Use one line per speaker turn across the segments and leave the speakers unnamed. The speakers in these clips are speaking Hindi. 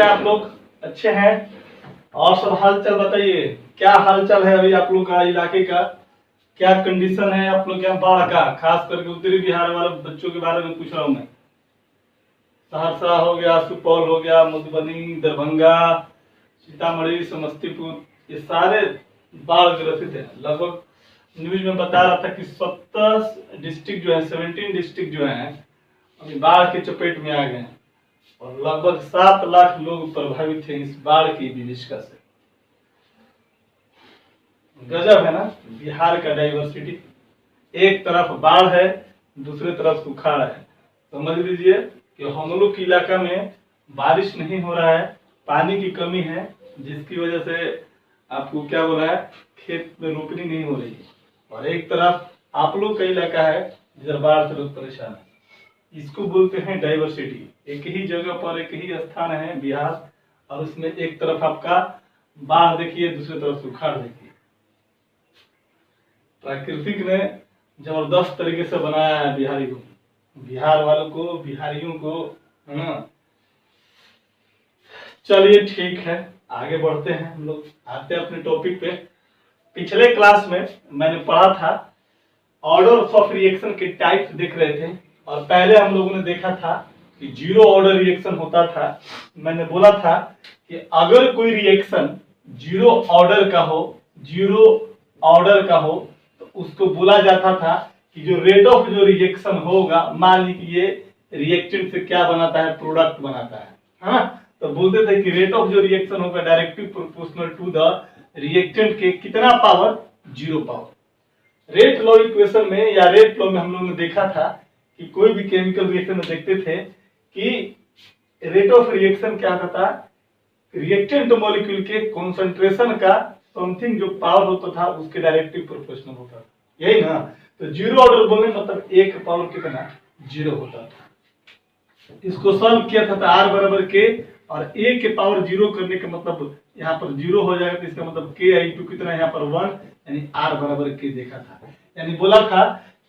कैसे आप लोग? अच्छे हैं? और सब हाल चाल बताइए, क्या हाल चाल है अभी आप लोग का इलाके का? क्या कंडीशन है आप लोग के यहाँ बाढ़ का? खास करके उत्तरी बिहार वाले बच्चों के बारे में पूछ रहा हूँ मैं। सहरसा हो गया, सुपौल हो गया, मधुबनी, दरभंगा, सीतामढ़ी, समस्तीपुर, ये सारे बाढ़ ग्रसित है। लगभग न्यूज में बता रहा था कि 70 डिस्ट्रिक्ट जो है, 17 डिस्ट्रिक्ट जो है अभी बाढ़ के चपेट में आ गए हैं और लगभग 7 लाख लोग प्रभावित हैं इस बाढ़ की विभीषिका से। गजब है ना बिहार का डाइवर्सिटी। एक तरफ बाढ़ है, दूसरे तरफ सुखाड़ है। समझ लीजिए कि हम लोग के इलाका में बारिश नहीं हो रहा है, पानी की कमी है, जिसकी वजह से आपको क्या बोला है, खेत में रोपनी नहीं हो रही है। और एक तरफ आप लोग का इलाका है जिधर बाढ़ से लोग परेशान है। इसको बोलते हैं डाइवर्सिटी। एक ही जगह पर एक ही स्थान है बिहार, और उसमें एक तरफ आपका बाढ़ देखिए, दूसरी तरफ सुखाड़ देखिए। प्राकृतिक ने जबरदस्त तरीके से बनाया है बिहारी को, बिहार वालों को, बिहारियों को, है ना। चलिए ठीक है, आगे बढ़ते हैं। हम लोग आते हैं अपने टॉपिक पे। पिछले क्लास में मैंने पढ़ा था, ऑर्डर ऑफ रिएक्शन के टाइप्स देख रहे थे, और पहले हम लोगों ने देखा था कि जीरो ऑर्डर रिएक्शन होता था। मैंने बोला था कि अगर कोई रिएक्शन जीरो ऑर्डर का हो, जीरो ऑर्डर का हो, तो उसको बोला जाता था कि जो रेट ऑफ जो रिएक्शन होगा, मान लीजिए रिएक्टेंट से क्या बनाता है, प्रोडक्ट बनाता है ना। तो बोलते थे कि रेट ऑफ जो रिएक्शन होगा directly proportional to the reactant के कितना power, zero power. Rate law equation में या रेट लॉ में हम लोगों ने देखा था कि कोई भी केमिकल रिएक्शन में देखते थे कि रेट ऑफ रिएक्शन क्या होता था, रिएक्टेंट मॉलिक्यूल के कॉन्सेंट्रेशन का समथिंग जो पावर होता था उसके डायरेक्टली प्रोपोर्शनल होता था, यही ना। तो जीरो ऑर्डर बोलने मतलब एक पावर कितना, जीरो होता था। इसको सॉल्व किया था आर बराबर के, और ए के पावर जीरो करने का मतलब यहाँ पर जीरो हो जाएगा, तो इसका मतलब के आई टू कितना, यहाँ पर 1, यानी आर बराबर के देखा था। यानी बोला था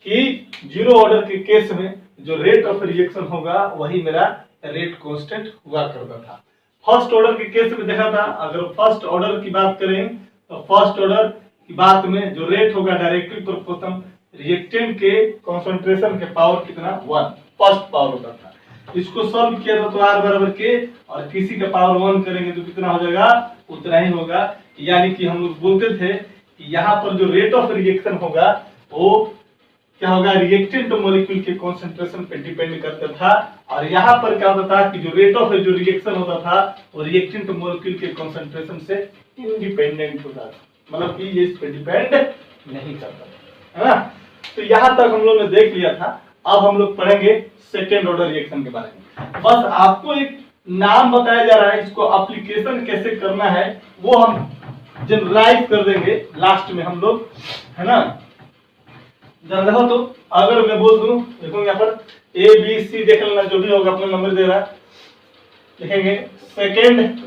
कि जीरो ऑर्डर के केस में जो रेट ऑफ रिएक्शन होगा वही मेरा रेट कांस्टेंट हुआ करता था। फर्स्ट ऑर्डर के केस में देखा था, अगर फर्स्ट ऑर्डर की बात करें तो फर्स्ट ऑर्डर की बात में जो रेट होगा डायरेक्टली प्रोपोर्शनल रिएक्टेंट के कंसंट्रेशन के पावर कितना, 1, फर्स्ट पावर होता था। इसको सॉल्व किया था तो आर बराबर के, और किसी का पावर 1 करेंगे तो कितना हो जाएगा, उतना ही होगा। यानी कि हम लोग बोलते थे कि यहाँ पर जो रेट ऑफ रिएक्शन होगा वो क्या होगा, रिएक्टेंट मॉलिक्यूल के कंसंट्रेशन पे डिपेंड करता था। और यहाँ पर क्या होता था कि जो रेट ऑफ जो रिएक्शन होता था वो रिएक्टेंट मॉलिक्यूल के कंसंट्रेशन से इंडिपेंडेंट होता था, मतलब कि ये इस पे डिपेंड नहीं करता, है ना। तो यहाँ तक हम लोग ने देख लिया था। अब हम लोग पढ़ेंगे सेकेंड ऑर्डर रिएक्शन के बारे में। बस आपको एक नाम बताया जा रहा है, इसको एप्लीकेशन कैसे करना है वो हम जनरलाइज कर देंगे लास्ट में हम लोग, है ना। देखो तो अगर मैं बोल दूं, देखो यहाँ पर ए बी सी देख लेना, जो भी होगा अपना नंबर दे रहा है, लिखेंगे सेकेंड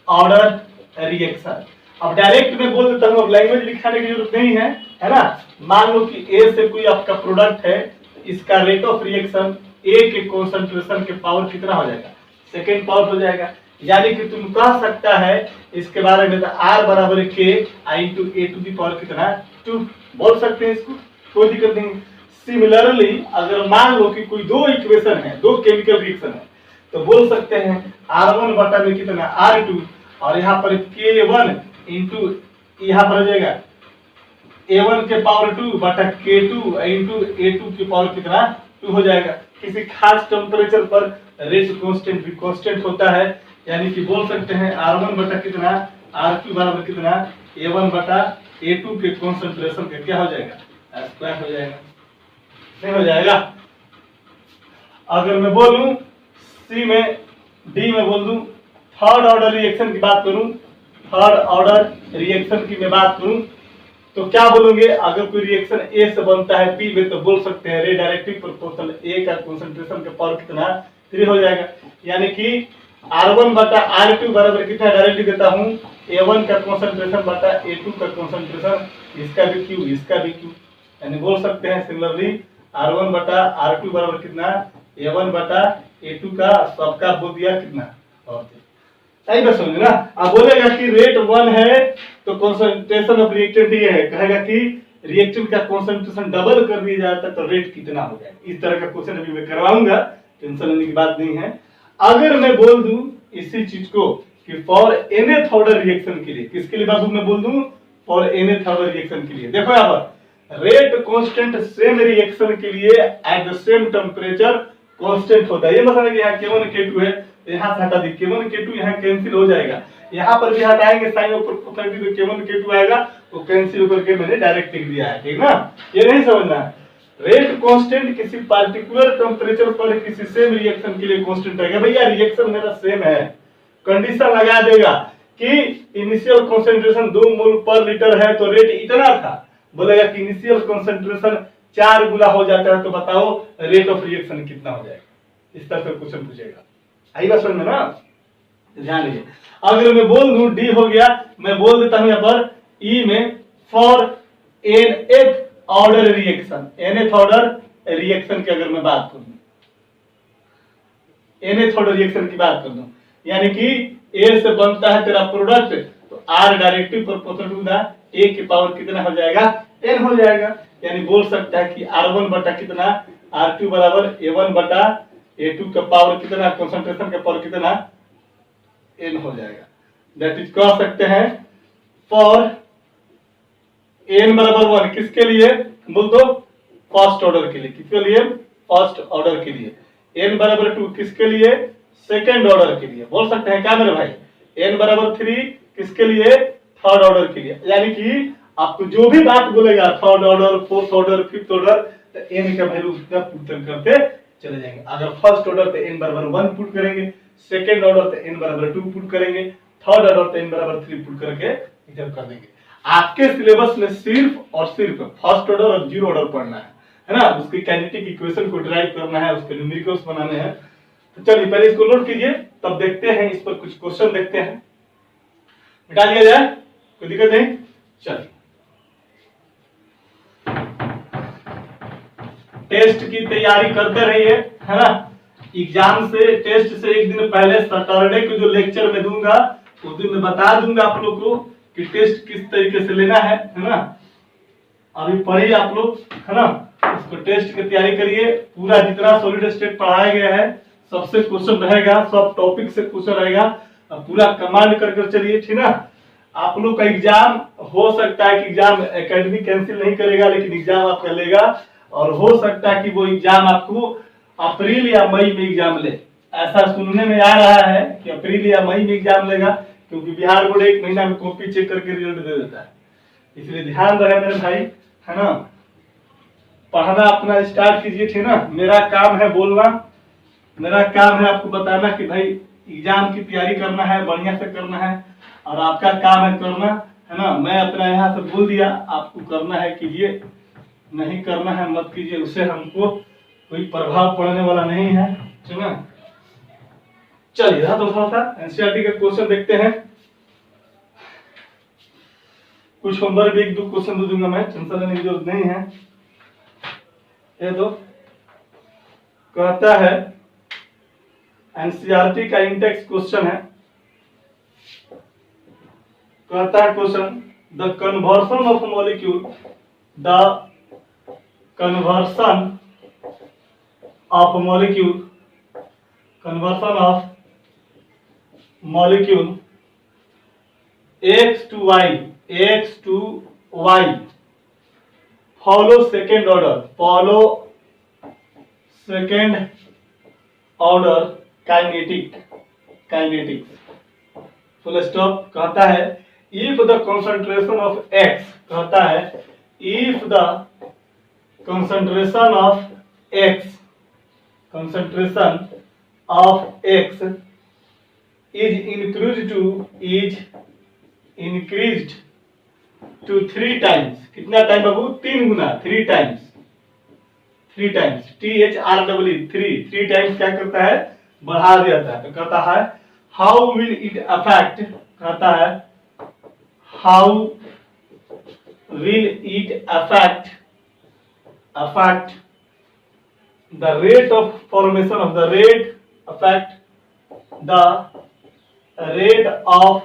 ऑर्डर रिएक्शन। अब डायरेक्ट में बोल देता हूँ, अब लैंग्वेज लिखाने की जरूरत नहीं है, है ना। मान लो कि ए से कोई आपका प्रोडक्ट है, इसका रेट ऑफ रिएक्शन ए के कंसंट्रेशन के पावर कितना हो जाएगा, सेकेंड पावर हो जाएगा। यानी कि तुम कह सकता है इसके बारे में आर बराबर k into A to the power कितना, 2 बोल सकते हैं, इसको कोई दिक्कत नहीं। सिमिलरली अगर मान लो कि कोई दो इक्वेशन है, दो केमिकल रिएक्शन है, तो बोल सकते हैं R1 बटा में कितना, R2, और यहाँ पर K1 इंटू यहाँ पर हो जाएगा A1 के पावर 2 बटा K2 इंटू A2 के पावर कितना, 2 हो जाएगा। किसी खास टेम्परेचर पर रेट कांस्टेंट भी कांस्टेंट होता है, यानी कि बोल सकते हैं R1 बटा कितना, R2 बराबर कितना, A1 बटा A2 के कंसंट्रेशन का क्या हो जाएगा, स्क्वायर हो जाएगा, नहीं हो जाएगा। अगर मैं बोलूं सी में, डी में बोल दूं, थर्ड ऑर्डर रिएक्शन की बात करूं, थर्ड ऑर्डर रिएक्शन की मैं बात करूं तो क्या बोलोगे, अगर कोई रिएक्शन ए से बनता है बी में तो बोल सकते हैं रे डायरेक्टली प्रोपोर्शनल ए का कंसंट्रेशन का पावर कितना, 3 हो जाएगा। यानी कि R1 बटा R2 बराबर कितना, डायरेक्टली देता हूं A1 का कंसंट्रेशन बटा A2 का कंसंट्रेशन, इसका भी Q, इसका भी Q, यानी बोल सकते हैं सिमिलरली R1 बटा R2 बराबर कितना, A1 बटा A2 का सबका बोल दिया कितना, और सही बात समझ ना। अब बोलेगा कि रेट 1 है तो कॉन्सेंट्रेशन ऑफ रिएक्टेंट ये है, कहेगा कि रिएक्टेंट का कॉन्सेंट्रेशन डबल कर दिया जाता है तो रेट कितना हो जाएगा। इस तरह का क्वेश्चन अभी मैं करवाऊंगा, टेंशन लेने की बात नहीं है। अगर मैं बोल दूं इसी चीज को कि फॉर nth ऑर्डर रिएक्शन के लिए, किसके लिए बाबू मैं बोल दूं, फॉर nth ऑर्डर रिएक्शन के लिए, देखो यहाँ पर रेट कांस्टेंट सेम रिएक्शन के लिए at the same temperature constant होता है। ये मतलब कि यहाँ K1 K2 है, यहाँ से हटा दी K1 K2, यहाँ कैंसिल हो जाएगा, यहाँ पर भी हटाएंगे साइन ऑफ प्रोपोर्शनलिटी तो K1 K2 आएगा, वो कैंसिल करके मैंने डायरेक्ट लिख दिया है, ठीक ना। ये नहीं समझना है, रेट कांस्टेंट किसी पार्टिकुलर टेम्परेचर पर किसी सेम रिएक्शन के लिए कांस्टेंट रहेगा। भैया रिएक्शन मेरा सेम है, कंडीशन लगा देगा कि इनिशियल कंसंट्रेशन 2 मोल पर लीटर है तो रेट इतना था, बोलेगा कि इनिशियल कंसंट्रेशन 4 गुना हो जाता है तो बताओ रेट ऑफ रिएक्शन कितना हो जाएगा। इस तरह से क्वेश्चन पूछेगा, आई बात समझ में ना, ध्यान दीजिए। अगर मैं बोल दूं डी हो गया, मैं बोल देता हूं यहां पर ई में for nth order reaction, nth order reaction की अगर मैं बात करूं, nth ऑर्डर रिएक्शन की बात कर दूं, यानी कि ए से बनता है तेरा प्रोडक्ट तो R directly proportional to the A की पावर कितना हो जाएगा, n हो जाएगा। यानी बोल सकता है कि r1 बटा कितना, r2 बराबर a1 बटा a2 का पावर कितना, कंसंट्रेशन का पावर कितना, n हो जाएगा। दैट इज कह सकते हैं फॉर n बराबर 1 किसके लिए बोल दो, फर्स्ट ऑर्डर के लिए, किसके लिए, फर्स्ट ऑर्डर के लिए। n बराबर 2 किसके लिए, सेकेंड ऑर्डर के लिए। बोल सकते हैं क्या मेरे भाई, n बराबर 3 किसके लिए, थर्ड ऑर्डर के लिए। यानी कि आपको जो भी बात बोलेगा third order, fourth order, fifth order, तो n का वैल्यू उसका पुट करते चले जाएंगे। अगर फर्स्ट ऑर्डर तो n बराबर 1 पुट करेंगे, सेकेंड ऑर्डर तो n बराबर 2 पुट करेंगे, थर्ड ऑर्डर तो n बराबर 3 पुट करके इधर कर देंगे। आपके सिलेबस में सिर्फ और सिर्फ फर्स्ट ऑर्डर और जीरो ऑर्डर पढ़ना है ना, उसकी काइनेटिक इक्वेशन को ड्राइव करना है, उसके न्यूमेरिकल्स बनाने हैं। तो चलिए पहले इसको नोट कीजिए, तब देखते हैं इस पर कुछ क्वेश्चन देखते हैं। मिटा दिया जाए, कोई दिक्कत नहीं। चलिए टेस्ट की तैयारी करते रहिए, है ना। एग्जाम से, टेस्ट से एक दिन पहले सैटरडे को जो लेक्चर में दूंगा उस दिन मैं बता दूंगा आप लोग को कि टेस्ट किस तरीके से लेना है ना। अभी पढ़िए आप लोग, है ना, इसको टेस्ट की तैयारी करिए। पूरा जितना सॉलिड स्टेट पढ़ाया गया है सबसे क्वेश्चन रहेगा, सब टॉपिक से क्वेश्चन रहेगा, पूरा कमांड कर चलिए, ठीक ना। आप लोग का एग्जाम हो सकता है कि एग्जाम एकेडमी कैंसिल नहीं करेगा, लेकिन एग्जाम आपका लेगा, और हो सकता है कि वो एग्जाम आपको अप्रैल या मई में एग्जाम ले। ऐसा सुनने में आ रहा है कि अप्रैल या मई में एग्जाम लेगा, क्योंकि बिहार बोर्ड 1 महीना में कॉपी चेक करके रिजल्ट दे देता है। इसलिए ध्यान रहे मेरे भाई, है ना, पढ़ना अपना स्टार्ट कीजिए, ठीक ना। मेरा काम है बोलना, मेरा काम है आपको बताना कि भाई एग्जाम की तैयारी करना है, बढ़िया से करना है, और आपका काम है करना, है ना। मैं अपना यहाँ से बोल दिया, आपको करना है कीजिए, नहीं करना है मत कीजिए, उससे हमको कोई प्रभाव पड़ने वाला नहीं है, ठीक ना। चलिए तो थोड़ा सा एनसीईआरटी का क्वेश्चन देखते हैं। कुछ होमवर्क भी 1-2 क्वेश्चन दे दूंगा मैं, टेंशन लेने की जरूरत नहीं है। ये तो कहता है एनसीईआरटी का इंडेक्स क्वेश्चन है, कहता है question the conversion of molecule, the conversion of molecule, conversion of molecule x to y follow second order kinetics full stop. कहता है if the concentration of x, कहता है if the concentration of x is increased to 3 times, कितना टाइम बाबू, 3 गुना, 3 टाइम्स, 3 टाइम्स, थ्री टाइम्स क्या करता है, बढ़ा देता है। तो कहता है हाउ विल इट अफेक्ट, कहता है how will it affect the rate of formation of the rate of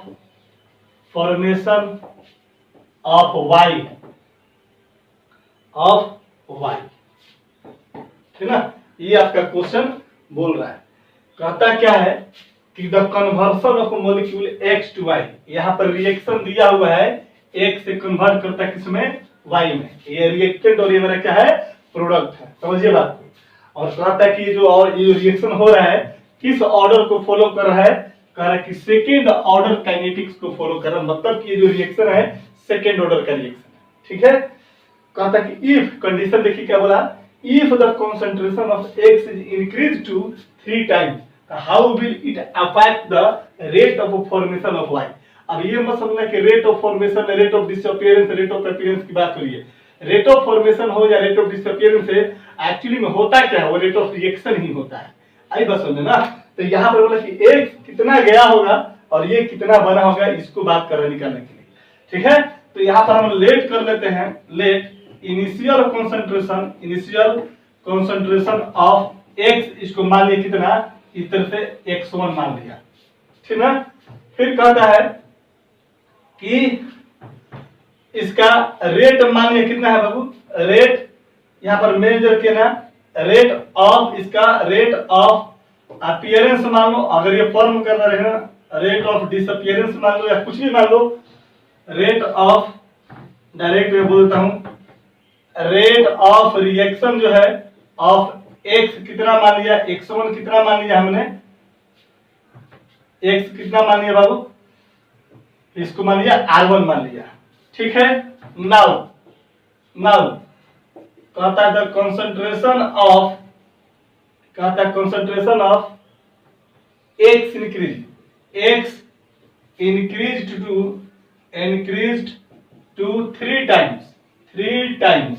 formation of Y ठीक ना। ये आपका क्वेश्चन बोल रहा है, कहता क्या है कि the conversion of molecule X to Y, यहाँ पर रिएक्शन दिया हुआ है एक्स से कन्वर्ट करता है किसमें, वाई में। ये रिएक्टेंट और ये मेरा क्या है, प्रोडक्ट है, समझिए बात को। और कहता है कि जो और ये रिएक्शन हो रहा है किस ऑर्डर को फॉलो कर रहा है, कह रहा है कि सेकेंड ऑर्डर काइनेटिक्स को फॉलो कर रहा है, मतलब कि ये जो रिएक्शन है सेकेंड ऑर्डर का रिएक्शन है, ठीक है। कहता है कि इफ कंडीशन देखिए क्या बोला, if the concentration of X is increase to 3 times how will it affect the rate of formation of Y. अब ये मत समझना कि rate of formation, rate of disappearance, rate of appearance की बात हो रही है। रेट ऑफ फॉर्मेशन हो या रेट ऑफ डिसअपियरेंस से एक्चुअली में होता क्या है, वो रेट ऑफ रिएक्शन ही होता है। आई बस समझे ना। तो यहाँ पर बोला कि एक कितना गया होगा और ये कितना बना होगा, इसको बात कर रहे निकालने के लिए, ठीक है। तो यहाँ पर हम लेट कर लेते हैं, let initial concentration of X, इसको मान लिया कितना, इस तरह से x1 मान लिया, ठीक ना। फिर कहता है कि इसका रेट मान लिया कितना है बाबू, रेट यहाँ पर मेजर किया ना, रेट ऑफ, इसका रेट ऑफ अपीयरेंस मान लो, अगर ये फॉर्म करना रहेगा रेट ऑफ डिसअपियरेंस मान लो या कुछ भी मान लो, रेट ऑफ, डायरेक्ट में बोलता हूं, रेट ऑफ रिएक्शन जो है ऑफ एक्स कितना मान लिया, x1 कितना मान लिया हमने, x कितना मान लिया बाबू, इसको मान लिया r1 मान लिया, ठीक है। नाउ कहता है द कंसंट्रेशन ऑफ, कहता है concentration of x increased to 3 times,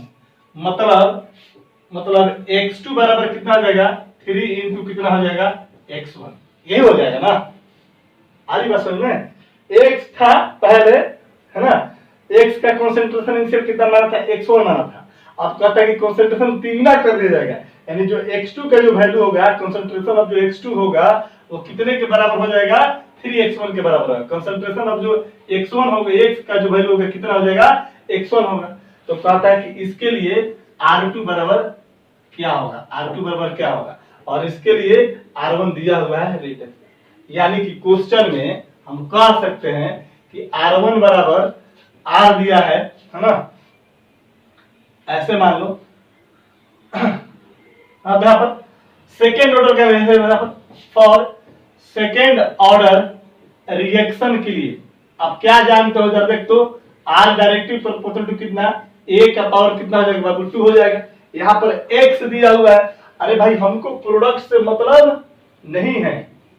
मतलब x2 बराबर कितना हो जाएगा, 3 इंटू कितना हो जाएगा, x1, यही हो जाएगा ना। आरी बात समझ में, x था पहले, है ना, x का कंसंट्रेशन इनिशियल कितना माना था, x1 माना था। अब कहता है कि कंसंट्रेशन 3 गुना कर दिया जाएगा, यानी जो x2 का जो वैल्यू होगा, कंसंट्रेशन ऑफ जो x2 होगा वो कितने के बराबर हो जाएगा, 3x1 के बराबर होगा। कंसंट्रेशन ऑफ जो x1 होगा, x का जो वैल्यू होगा कितना हो जाएगा, x1 होगा। तो कहता है कि इसके लिए R2 बराबर क्या होगा, R2 बराबर क्या होगा, और इसके लिए R1 दिया हुआ है रिटर्न, यानी कि क्वेश्चन में हम कह सकते हैं कि R1 बराबर R दिया है ना, ऐसे मान लो। अब यहाँ पर सेकेंड ऑर्डर का value for second order reaction के लिए, अब क्या जानते हो जरा देख तो, R डायरेक्टली प्रोपोर्शनल टू कितना, A का पावर कितना हो जाएगा बाबू, 2 हो जाएगा। यहाँ पर x दिया हुआ है, अरे भाई हमको प्रोडक्ट से मतलब नहीं है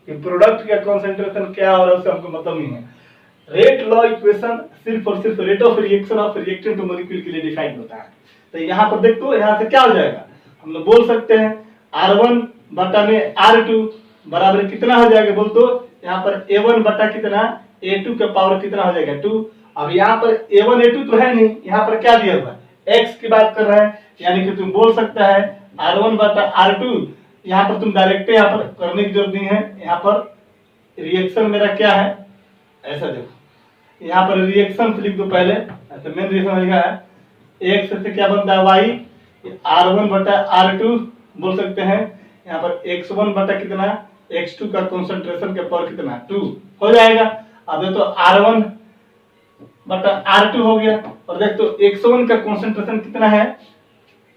कि प्रोडक्ट का कंसंट्रेशन क्या हो रहा है, उससे हमको मतलब नहीं है। रेट लॉ इक्वेशन सिर्फ और सिर्फ rate of reaction of reactant two molecule के लिए डिफाइन होता है। तो यहाँ पर देख तो, यहाँ से क्या हो जाएगा, हम लोग बोल सकते हैं R1 बटा में R2 बराबर कितना हो जाएगा बोल तो, यहाँ पर A1 बटा कितना, A2 का पावर कितना हो जाएगा, 2। अब यहाँ पर A1 A2 तो है नहीं, यहाँ पर क्या दिया हुआ है, x की बात कर रहा है, यानी कि तुम बोल सकता है R1 बटा R2, यहाँ पर तुम डायरेक्ट यहाँ पर करने की जरूरत नहीं है, यहाँ पर रिएक्शन मेरा क्या है, ऐसा देखो, यहाँ पर रिएक्शन लिख दो पहले, ऐसा मेन रिएक्शन लिखा है, x से क्या बनता है y, R1 बटा R2 बोल सकते हैं, यहाँ पर x1 बटा कितना, x2 का कंसंट्रेशन का पावर कितना, 2 हो जाएगा। अब तो R1 बटा R2 हो गया, और देख तो x1 का कंसंट्रेशन कितना है,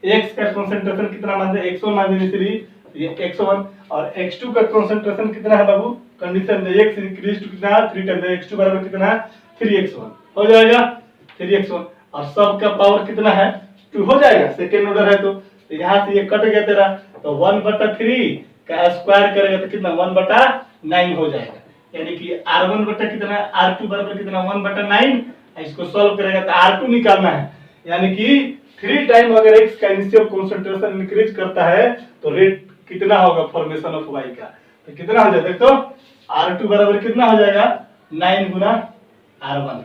x का कंसंट्रेशन कितना मान दे, x1 मान दे, ये x1, और x2 का कंसंट्रेशन कितना है बाबू, कंडीशन में x इंक्रीज टू कितना, 3 टाइम्स, x2 बराबर कितना है, 3x1 हो जाएगा, 3x1, और सब का पावर कितना है, 2 हो जाएगा, सेकेंड ऑर्डर है। तो यहाँ से ये कट गया तेरा, तो 1/3 का स्क्वायर करेगा तो कितना, 1/9 हो जाएगा, यानी कि R1 बटा कितना, R2 बराबर कितना, 1/9। इसको सॉल्व करेगा तो R2 निकालना है, यानी कि 3 टाइम अगर x का इनिशियल कंसंट्रेशन इंक्रीज करता है तो रेट कितना होगा फॉर्मेशन ऑफ y का, तो कितना हो जाएगा, तो R2 बराबर कितना हो जाएगा, 9 गुना R1।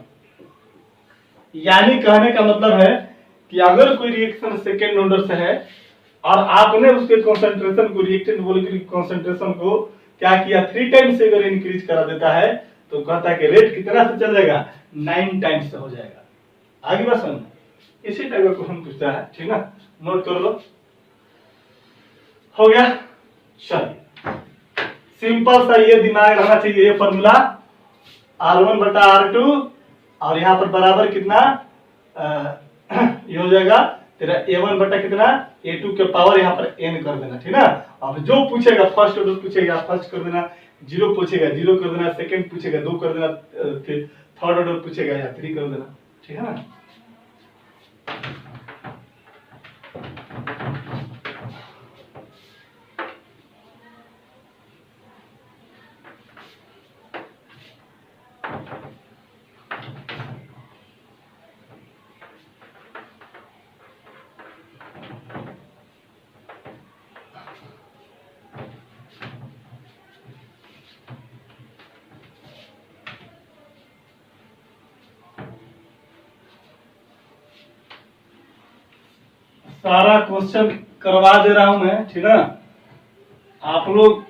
यानी कहने का मतलब है कि अगर कोई रिएक्शन सेकेंड ऑर्डर से है और आपने उसके कंसंट्रेशन को, रिएक्टेंट मॉलिक्यूल की कंसंट्रेशन को क्या किया 3 टाइम्स से अगर इंक्रीज करा देता है तो कहता है कि रेट कितना से चलेगा 9 टाइम्स से हो जाएगा। आगे बात समझ, इसी टाइप का क्वेश्चन पूछता है, ठीक ना, नोट कर लो। हो गया, चलिए सिंपल सा ये दिमाग रहना चाहिए, ये फॉर्मूला R1 बटा R2 और यहाँ पर बराबर कितना ये हो जाएगा तेरा A1 बटा कितना A2 के पावर यहाँ पर n कर देना, ठीक ना। अब जो पूछेगा फर्स्ट ऑर्डर पूछेगा फर्स्ट कर देना, 0 पूछेगा 0 कर देना, सेकंड पूछेगा 2 कर देना, फिर थर्ड ऑर्डर पूछेगा या 3 कर देना, ठीक है ना। सारा क्वेश्चन करवा दे रहा हूं मैं, ठीक है ना। आप लोग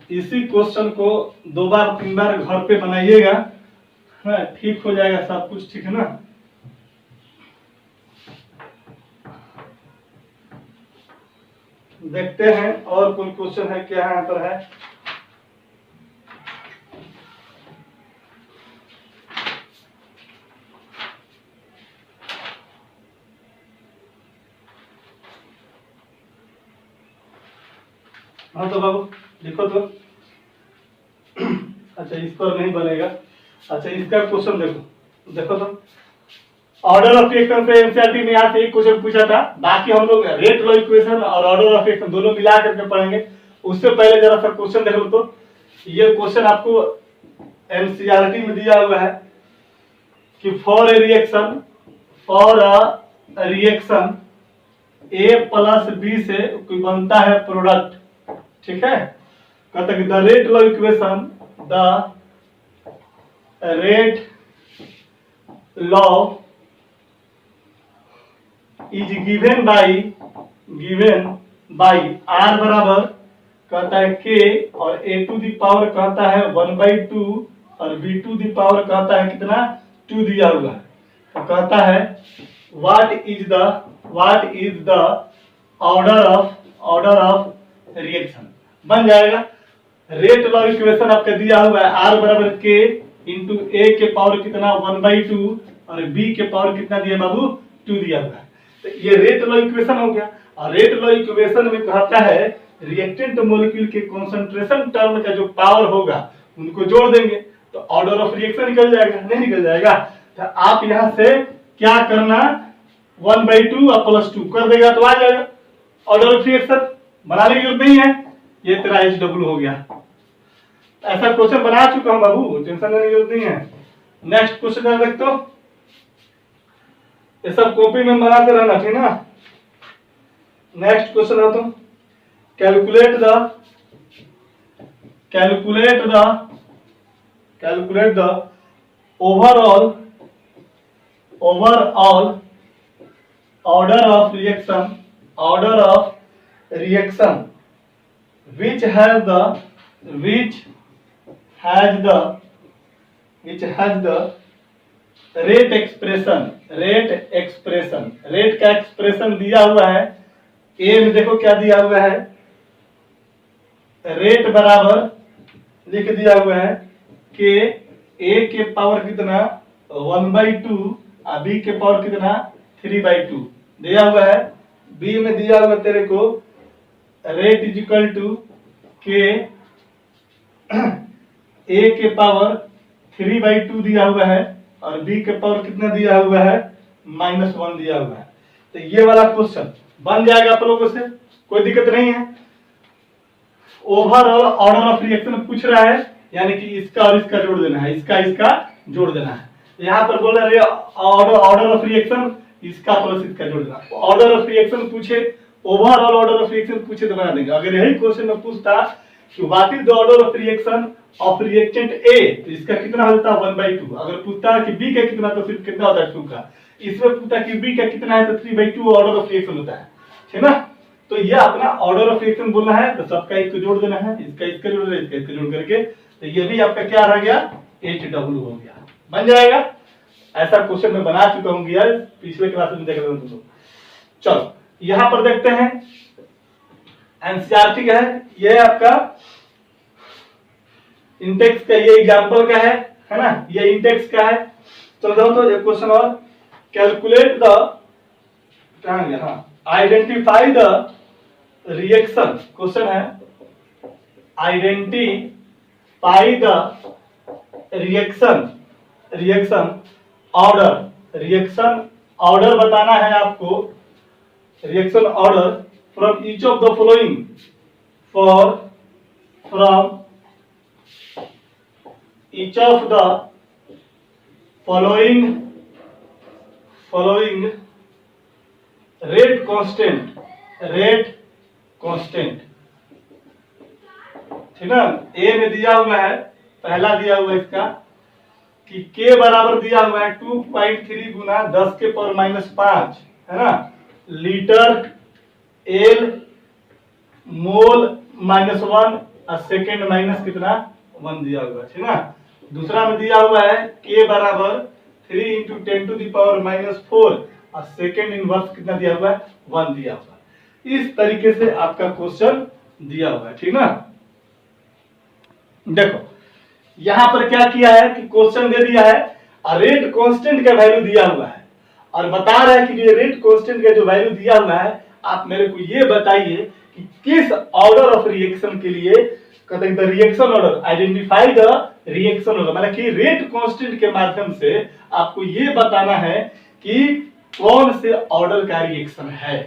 इसी क्वेश्चन को 2 बार 3 बार घर पे बनाइएगा, ठीक हो जाएगा सब कुछ, ठीक है ना। देखते हैं और कोई क्वेश्चन है क्या यहाँ पर है। हाँ तो बाबू लिखो तो। अच्छा इस पर नहीं बनेगा। अच्छा इसका क्वेश्चन देखो, देखो तो ऑर्डर ऑफ रिएक्शन पे एनसीईआरटी में यहाँ से एक क्वेश्चन पूछा था, बाकी हम लोग रेट लॉ इक्वेशन और ऑर्डर ऑफ रिएक्शन दोनों मिला करके पढ़ेंगे। उससे पहले जरा सा क्वेश्चन देख लो तो, ये क्वेश्चन आपको एनसीईआरटी में दिया हुआ है कि for a reaction A plus B से कोई बनता है प्रोडक्ट, ठीक है। कहता है कि the rate law equation, the rate law is given by R बराबर कहता है के और ए टू दी पावर कहता है 1/2 और बी टू दी पावर कहता है कितना 2 दिया हुआ है। तो कहता है what is the order of reaction, बन जाएगा। रेट लॉ इक्वेशन आपका दिया हुआ है आर बराबर के इंटू ए के पावर कितना 1/2 और बी के पावर कितना दिया बाबू 2 दिया हुआ है। तो ये रेट लॉ इक्वेशन हो गया। और रेट लॉ इक्वेशन में कहता है रिएक्टेंट मॉलिक्यूल के कंसंट्रेशन टर्म का जो पावर होगा उनको जोड़ देंगे तो ऑर्डर ऑफ रिएक्शन निकल जाएगा, नहीं निकल जाएगा। तो आप यहां से क्या करना 1/2 और +2 कर देगा तो आ जाएगा ऑर्डर ऑफ रिएक्शन, बनाने की जरूरत नहीं है। ये तेरा HW हो गया। ऐसा क्वेश्चन बना चुका हूं बाबू, टेंशन लेने की जरूरत नहीं है। नेक्स्ट क्वेश्चन देख तो, ये सब कॉपी में बनाते रहना, ठीक ना। नेक्स्ट क्वेश्चन है तो calculate the overall order of reaction which has the rate का एक्सप्रेशन दिया हुआ है। ए में देखो क्या दिया हुआ है, रेट बराबर लिख दिया हुआ है कि ए के पावर कितना 1/2 और बी के पावर कितना 3/2 दिया हुआ है। बी में दिया हुआ तेरे को रेट इज इक्वल टू के ए के पावर 3/2 दिया हुआ है और बी के पावर कितना दिया हुआ है -1 दिया हुआ है। तो ये वाला क्वेश्चन बन जाएगा आप लोगों से, कोई दिक्कत नहीं है। ओवरऑल ऑर्डर ऑफ रिएक्शन पूछ रहा है, यानी कि इसका और इसका जोड़ देना है, इसका जोड़ देना है। यहाँ पर बोल रहे ऑर्डर ऑफ रिएक्शन इसका प्लस इसका जोड़ देना। ऑर्डर ऑफ रिएक्शन पूछे, ओवरऑल ऑर्डर ऑफ रिएक्शन पूछे तो बना देंगे। अगर यही क्वेश्चन में पूछता कि what is the order of reaction of reactant A, तो इसका कितना होता है 1/2। अगर पूछता कि बी का कितना तो फिर कितना होता है 2 का। इसमें पूछता कि बी का कितना है तो 3/2 ऑर्डर ऑफ रिएक्शन होता है, ठीक ना। तो ये अपना ऑर्डर ऑफ रिएक्शन बोलना है, तो सबका एक जोड़ देना है, इसका इसका जोड़ देना, इसका इसका जोड़ करके, तो ये भी आपका क्या रह गया, HW हो गया, बन जाएगा। ऐसा क्वेश्चन मैं बना चुका हूँ यार, पिछले क्लास में देख रहे हो तुम लोग। चलो यहां पर देखते हैं, एनसीईआरटी का है, ये आपका इंटेक्स का, ये एग्जांपल का है ना, ये इंटेक्स का है। चलो जाओ तो एक क्वेश्चन और, कैलकुलेट द, कहां गया, हाँ, आइडेंटिफाई द रिएक्शन, क्वेश्चन है आइडेंटिफाई द रिएक्शन ऑर्डर बताना है आपको, reaction order from each of the following, from each of the following rate constant, ठीक ना। ए में दिया हुआ है, पहला दिया हुआ है इसका कि के बराबर दिया हुआ है 2.3 गुना 10 के पावर -5, है ना, लीटर एल मोल -1 और सेकेंड माइनस कितना 1 दिया हुआ है, ठीक ना। दूसरा में दिया हुआ है k बराबर 3 × 10⁻⁴ और सेकेंड इनवर्स कितना दिया हुआ है 1 दिया हुआ है। इस तरीके से आपका क्वेश्चन दिया हुआ है, ठीक ना। देखो यहां पर क्या किया है कि क्वेश्चन दे दिया है और रेट कांस्टेंट का वैल्यू दिया हुआ है और बता रहा है कि ये रेट कांस्टेंट का जो वैल्यू दिया हुआ है, आप मेरे को ये बताइए कि किस ऑर्डर ऑफ रिएक्शन के लिए, कहते हैं the reaction order, identify the reaction order, मतलब कि रेट कांस्टेंट के माध्यम से आपको ये बताना है कि कौन से ऑर्डर का रिएक्शन है।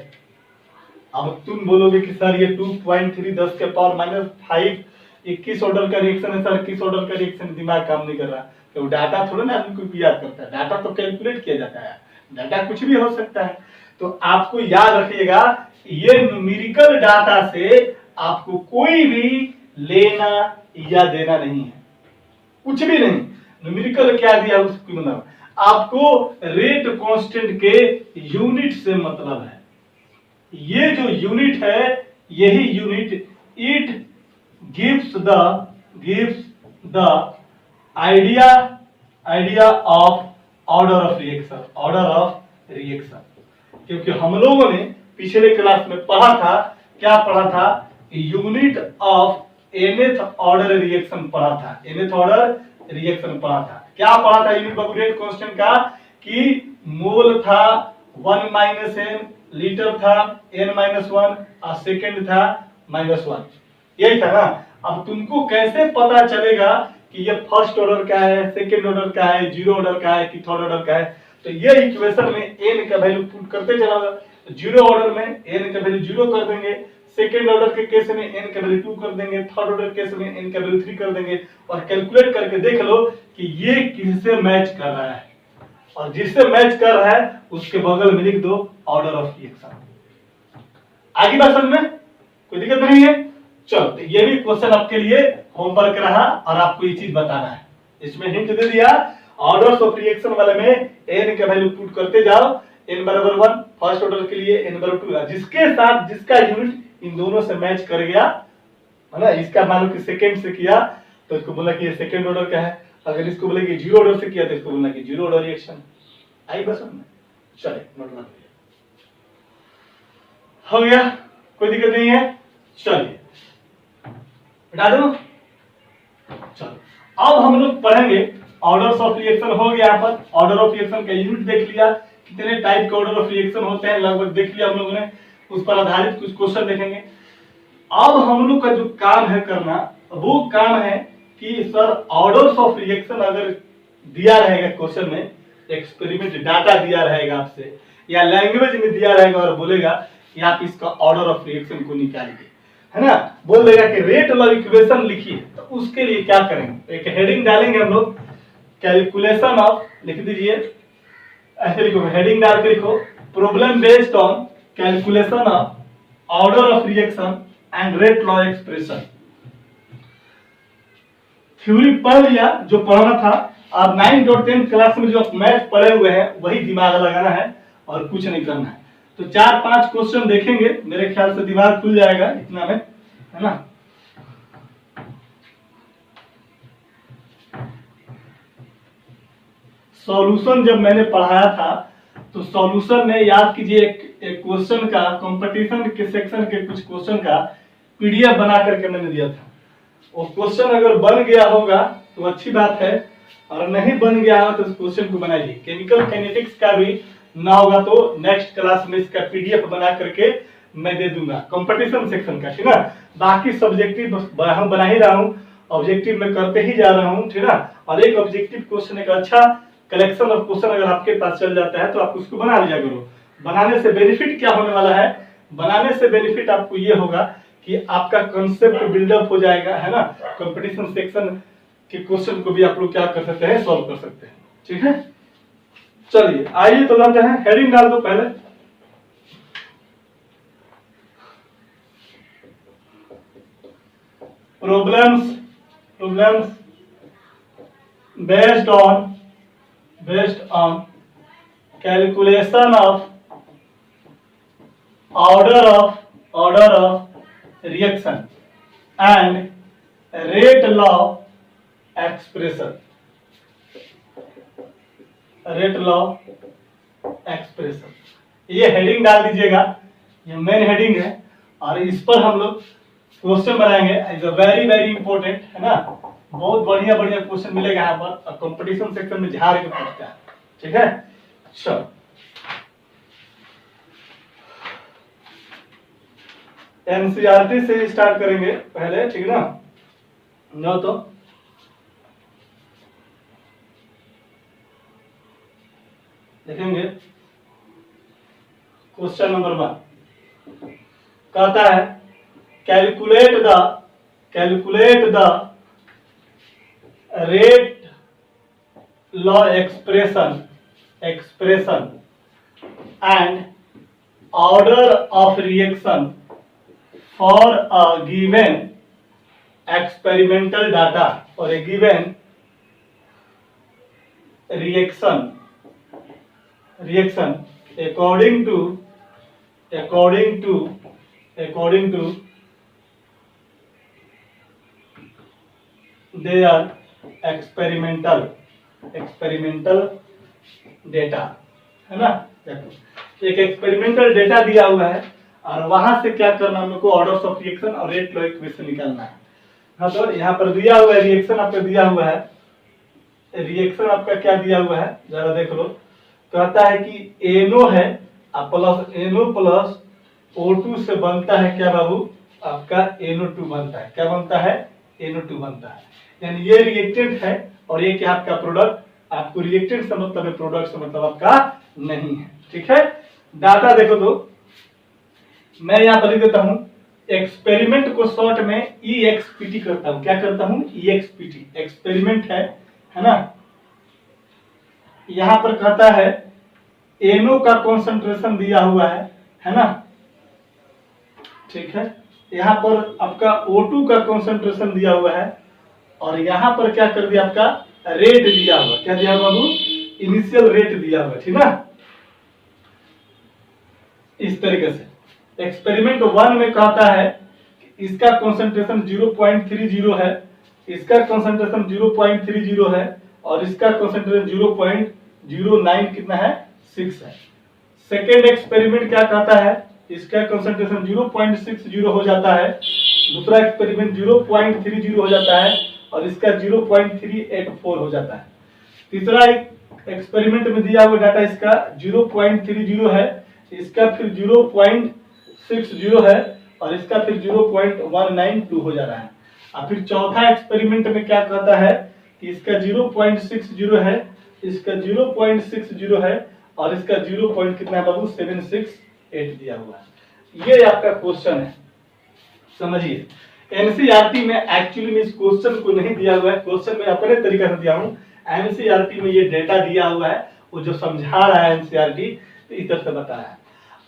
अब तुम बोलोगे कि सर ये 2.3 10 के पावर -5 21 ऑर्डर का रिएक्शन है सर, किस ऑर्डर का रिएक्शन, दिमाग काम नहीं कर रहा, तो डाटा थोड़ा ना आदमी को याद करता है, डाटा तो कैलकुलेट किया जाता है, डाटा कुछ भी हो सकता है। तो आपको याद रखिएगा ये न्यूमेरिकल डाटा से आपको कोई भी लेना या देना नहीं है, कुछ भी नहीं। न्यूमेरिकल क्या दिया उसको मतलब आपको रेट कांस्टेंट के यूनिट से मतलब है, ये जो यूनिट है यही unit it gives the idea of order of reaction. क्योंकि हम लोगों ने पिछले क्लास में पढ़ा था, क्या पढ़ा था, unit of nth order reaction पढ़ा था, nth ऑर्डर रिएक्शन पढ़ा था। क्या पढ़ा था यूनिट ऑफ रेट कांस्टेंट का, कि मोल था 1 - n, लीटर था n-1 और सेकंड था -1, यही था ना। अब तुमको कैसे पता चलेगा कि ये फर्स्ट ऑर्डर का है, सेकंड ऑर्डर का है, जीरो ऑर्डर का है कि थर्ड ऑर्डर का है, तो ये इक्वेशन में n का वैल्यू पुट करते जाओगे। जीरो ऑर्डर में n का वैल्यू 0 कर देंगे, सेकेंड ऑर्डर के केस में n का वैल्यू 2 कर देंगे, थर्ड ऑर्डर केस में n का वैल्यू 3 कर देंगे और कैलकुलेट करके देख लो कि ये किससे मैच कर रहा है, और जिससे मैच कर रहा है उसके बगल में लिख दो ऑर्डर ऑफ रिएक्शन। आगे बात समझ में कोई दिक्कत नहीं है। चलो तो ये भी क्वेश्चन आपके लिए होमवर्क रहा और आपको ये चीज बताना है। इसमें हिंट दे दिया, ऑर्डर्स ऑफ रिएक्शन वाले में n का वैल्यू पुट करते जाओ, n बराबर 1 फर्स्ट ऑर्डर के लिए, n बराबर 2, जिसके साथ जिसका यूनिट इन दोनों से मैच कर गया, है ना। इसका मान लो कि सेकंड से किया तो इसको बोला कि ये सेकंड ऑर्डर का है, अगर इसको बोले कि जीरो ऑर्डर से किया तो इसको बोलना कि जीरो ऑर्डर रिएक्शन। आई बस में चले नोट कर लिया, हो गया, कोई दिक्कत नहीं है। चलिए हटा दो। चलो अब हम लोग पढ़ेंगे ऑर्डर्स ऑफ रिएक्शन। हो गया, यहाँ पर ऑर्डर ऑफ रिएक्शन का यूनिट देख लिया, कितने टाइप के ऑर्डर ऑफ रिएक्शन होते हैं लगभग देख लिया हम लोगों ने, उस पर आधारित कुछ क्वेश्चन देखेंगे। अब हम लोग का जो काम है करना, वो काम है कि सर ऑर्डर्स ऑफ रिएक्शन अगर दिया रहेगा क्वेश्चन में, एक्सपेरिमेंट डाटा दिया रहेगा आपसे या लैंग्वेज में दिया रहेगा और बोलेगा कि आप इसका ऑर्डर ऑफ रिएक्शन को निकालिए, है ना, बोल देगा कि रेट वाला इक्वेशन लिखिए, तो उसके लिए क्या करेंगे, एक हेडिंग डालेंगे हम लोग, कैलकुलेशन ऑफ, लिख दीजिए ऐसे लिखो, हेडिंग डाल के लिखो, problem based on calculation of order of reaction and rate law expression. Theory पढ़ लिया जो पढ़ना था, और 9 और 10 क्लास में जो मैथ पढ़े हुए हैं वही दिमाग लगाना है और कुछ नहीं करना है। तो 4-5 क्वेश्चन देखेंगे, मेरे ख्याल से दिमाग खुल जाएगा इतना में, है ना। सॉल्यूशन जब मैंने पढ़ाया था तो सॉल्यूशन में याद कीजिए एक क्वेश्चन का, कंपटीशन के सेक्शन के कुछ क्वेश्चन का पीडीएफ बना करके मैंने दिया था। वो क्वेश्चन अगर बन गया होगा तो अच्छी बात है, और नहीं बन गया हो तो उस क्वेश्चन को बनाइए। केमिकल काइनेटिक्स का भी ना होगा तो नेक्स्ट क्लास में इसका पीडीएफ बना करके मैं दे दूंगा, कंपटीशन सेक्शन का, ठीक है। बाकी सब्जेक्टिव हम बना ही रहा हूँ, ऑब्जेक्टिव में करते ही जा रहा हूँ, ठीक है। और एक ऑब्जेक्टिव क्वेश्चन एक अच्छा कलेक्शन ऑफ क्वेश्चन अगर आपके पास चल जाता है तो आप उसको बना लिया करो। बनाने से बेनिफिट क्या होने वाला है, बनाने से बेनिफिट आपको ये होगा कि आपका कंसेप्ट बिल्डअप हो जाएगा, है ना। कंपटीशन सेक्शन के क्वेश्चन को भी आप लोग क्या कर सकते हैं, सॉल्व कर सकते हैं, ठीक है। चलिए आइए तो जानते हैं, हेडिंग डाल दो पहले। Problems based on calculation of order of reaction and rate law expression, ये हेडिंग डाल दीजिएगा, ये मेन हेडिंग है और इस पर हम लोग क्वेश्चन बनाएंगे। इज अ वेरी इंपॉर्टेंट, है ना। बहुत बढ़िया क्वेश्चन मिलेगा यहाँ पर, कंपटीशन सेक्शन में झाड़ के पूछता है, ठीक है। चलो एनसीईआरटी से स्टार्ट करेंगे पहले, ठीक है ना। नो तो देखेंगे क्वेश्चन नंबर 1 कहता है calculate the rate law expression and order of reaction for a given experimental data और a given reaction according to their experimental data, है ना। देखो एक एक्सपेरिमेंटल डेटा दिया हुआ है और वहां से क्या करना, हम लोग को ऑर्डर्स ऑफ रिएक्शन और रेट लॉ इक्वेशन निकालना है। हाँ तो यहाँ पर दिया हुआ है रिएक्शन आपका दिया हुआ है, रिएक्शन आपका क्या दिया हुआ है जरा देख लो। कहता है कि एनो है प्लस एनो प्लस O2 से बनता है क्या बाबू, आपका NO2 बनता है। क्या बनता है, NO2 बनता है। यानी ये रिएक्टेंट है और ये क्या आपका प्रोडक्ट, आपको रिएक्टेंट से मतलब है, प्रोडक्ट से मतलब आपका नहीं है, ठीक है। डाटा देखो तो मैं यहाँ पर लिख देता हूँ, एक्सपेरिमेंट को शॉर्ट में EXPT करता हूँ। क्या करता हूँ, EXPT, एक्सपेरिमेंट है ना। यहां पर कहता है एनो का कॉन्सेंट्रेशन दिया हुआ है ना, ठीक है। यहां पर आपका O2 का कॉन्सेंट्रेशन दिया हुआ है और यहां पर क्या कर दिया, आपका रेट दिया हुआ। क्या दिया हुआ बाबू, इनिशियल रेट दिया हुआ, ठीक ना। इस तरीके से एक्सपेरिमेंट 1 में कहता है कि इसका कॉन्सेंट्रेशन 0.30 है, इसका कॉन्सेंट्रेशन 0.30 है और इसका कॉन्सेंट्रेशन 0.09 कितना है, 6 है। सेकेंड एक्सपेरिमेंट क्या कहता है, इसका कंसंट्रेशन 0.60 हो जाता है, दूसरा एक्सपेरिमेंट 0.30 हो जाता है और इसका 0.384 हो जाता है। तीसरा एक्सपेरिमेंट में दिया हुआ डाटा इसका 0.30 है, इसका फिर 0.60 है और इसका फिर 0.192 हो जा रहा है। और फिर चौथा एक्सपेरिमेंट में क्या कहता है कि इसका 0.60 है, इसका 0.60 है और इसका 0. कितना है बाबू, 768 दिया हुआ है। ये आपका क्वेश्चन है, समझिए। एनसीईआरटी में एक्चुअली में इस क्वेश्चन को नहीं दिया हुआ है, क्वेश्चन में अपने तरीके से दिया हूं। एनसीईआरटी में ये डेटा दिया हुआ है, वो जो समझा रहा है एनसीईआरटी तो इस तरह से बताया है।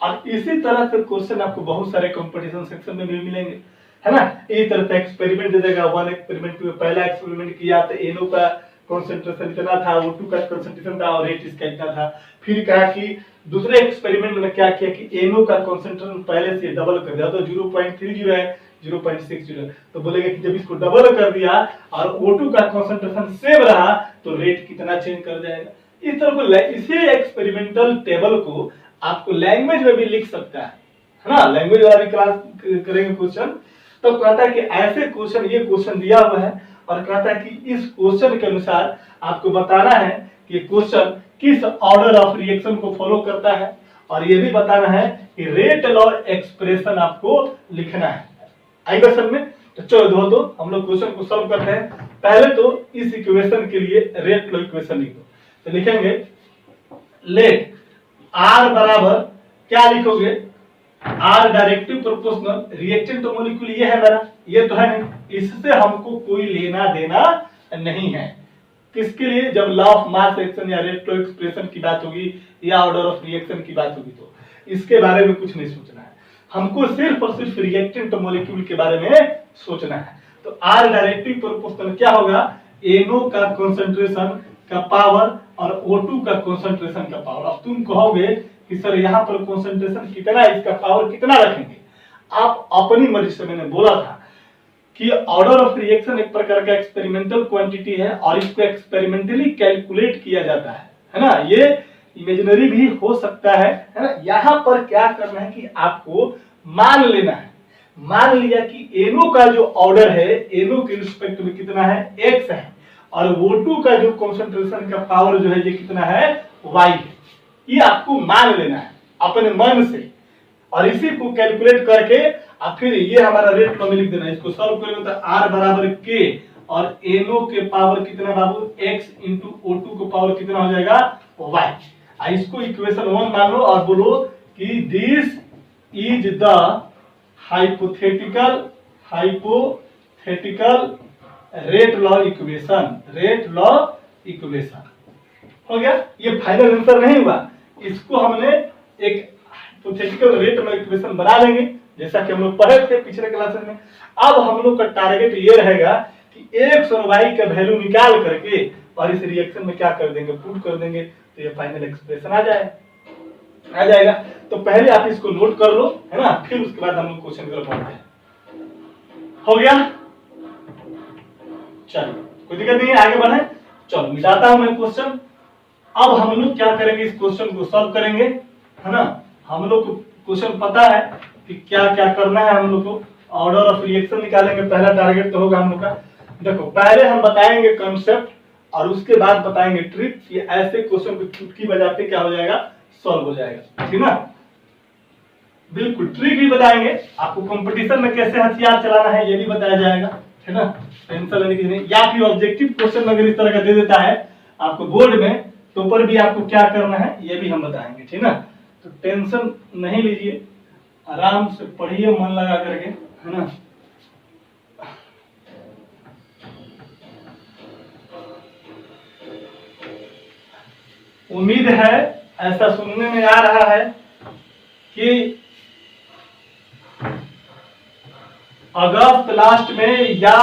और इसी तरह से क्वेश्चन आपको बहुत सारे कंपटीशन सेक्शन में भी मिलेंगे, है ना। इस तरह से एक्सपेरिमेंट दे देगा। 1 एक्सपेरिमेंट में पहला एक्सपेरिमेंट किया तो एनो का कॉन्सेंट्रेशन इतना था, O2 का कॉन्सेंट्रेशन था और रेट इसका इतना था। फिर कहा कि दूसरे एक्सपेरिमेंट में क्या किया कि NO का कॉन्सेंट्रेशन पहले से डबल कर दिया, तो 0.30 है 0.60 है, तो बोलेगा कि जब इसको डबल कर दिया और O2 का कॉन्सेंट्रेशन सेम रहा तो रेट कितना चेंज कर जाएगा। इस तरह को इसी एक्सपेरिमेंटल टेबल को आपको लैंग्वेज में भी लिख सकता है ना। लैंग्वेज वाला भी क्लास करेंगे क्वेश्चन, तो कहता है कि ऐसे क्वेश्चन, ये क्वेश्चन दिया हुआ है और कहता है कि इस क्वेश्चन के अनुसार आपको बताना है कि क्वेश्चन किस ऑर्डर ऑफ रिएक्शन को फॉलो करता है, और ये भी बताना है कि रेट लॉ एक्सप्रेशन आपको लिखना है। आएगा सब में? तो चलो दोस्तों हम लोग क्वेश्चन को सॉल्व करते हैं। पहले तो इस इक्वेशन के लिए रेट लॉ इक्वेशन लिख दो, तो लिखेंगे लेट आर बराबर क्या लिखोगे, आर डायरेक्टिव प्रोपोर्शनल रिएक्टेंट तो मॉलिक्यूल ये है मेरा, ये तो है नहीं, इससे हमको कोई लेना देना नहीं है। किसके लिए? जब लॉ ऑफ मास एक्शन या रेट लॉ एक्सप्रेशन की बात होगी या ऑर्डर ऑफ रिएक्शन की बात होगी, तो इसके बारे में कुछ नहीं सोचना है, हमको सिर्फ और सिर्फ रिएक्टेंट मॉलिक्यूल के बारे में सोचना है। तो आर डायरेक्टिव प्रोपोर्शनल क्या होगा, NO का कंसंट्रेशन का पावर और O2 का कंसंट्रेशन का पावर। अब तुम कहोगे कि सर यहाँ पर कंसंट्रेशन कितना है, इसका पावर कितना रखेंगे, आप अपनी मर्जी से, मैंने बोला था कि ऑर्डर ऑफ रिएक्शन एक प्रकार का एक्सपेरिमेंटल क्वांटिटी है और इसको एक्सपेरिमेंटली कैलकुलेट किया जाता है ना। ये इमेजिनरी भी हो सकता है ना। यहाँ पर क्या करना है कि आपको मान लेना है, मान लिया कि NO का जो ऑर्डर है, NO के रिस्पेक्ट में कितना है, x है, और O2 का जो कंसंट्रेशन का पावर जो है ये कितना है, y है। ये आपको मान लेना है अपने मन से, और इसी को कैलकुलेट करके और फिर ये हमारा रेट में लिख देना है। इसको सॉल्व करेंगे तो R बराबर K और NO के पावर कितना बाबू, x इंटू O2 को पावर कितना हो जाएगा, y। इसको इक्वेशन 1 मान लो और बोलो कि this is the hypothetical rate law equation, rate law equation हो गया। ये फाइनल आंसर नहीं हुआ, इसको हमने एक हाइपोथेटिकल रेट लॉ इक्वेशन बना लेंगे जैसा कि हम लोग पढ़े थे पिछले क्लासेस में। अब हम लोग का टारगेट ये रहेगा कि x और y का वैल्यू निकाल करके और इस रिएक्शन में क्या कर देंगे, पुट कर देंगे, तो ये फाइनल एक्सप्रेशन आ जाएगा। तो पहले आप इसको नोट कर लो, है ना, फिर उसके बाद हम लोग क्वेश्चन कर पढ़ते हैं। हो गया? चलो कोई दिक्कत नहीं है, आगे बढ़े। चलो मिटाता हूं मैं क्वेश्चन। अब हम लोग क्या करेंगे, इस क्वेश्चन को सॉल्व करेंगे, है ना। हम लोग को क्वेश्चन पता है कि क्या क्या करना है, हम लोग को ऑर्डर ऑफ रिएक्शन निकालेंगे, पहला टारगेट तो होगा हम लोग का। देखो पहले हम बताएंगे कॉन्सेप्ट और उसके बाद बताएंगे ट्रिक, कि ऐसे क्वेश्चन को चुटकी बजाते क्या हो जाएगा, सॉल्व हो जाएगा, ठीक ना। बिल्कुल ट्रिक भी बताएंगे, आपको कंपटीशन में कैसे हथियार चलाना है ये भी बताया जाएगा, है ना, टेंशन लेने की नहीं। या फिर ऑब्जेक्टिव क्वेश्चन अगर इस तरह का दे देता है आपको बोर्ड में, तो ऊपर भी आपको क्या करना है ये भी हम बताएंगे, ठीक ना। तो टेंशन नहीं लीजिए, आराम से पढ़िए मन लगा करके, है ना। उम्मीद है ऐसा सुनने में आ रहा है कि अगस्त लास्ट में या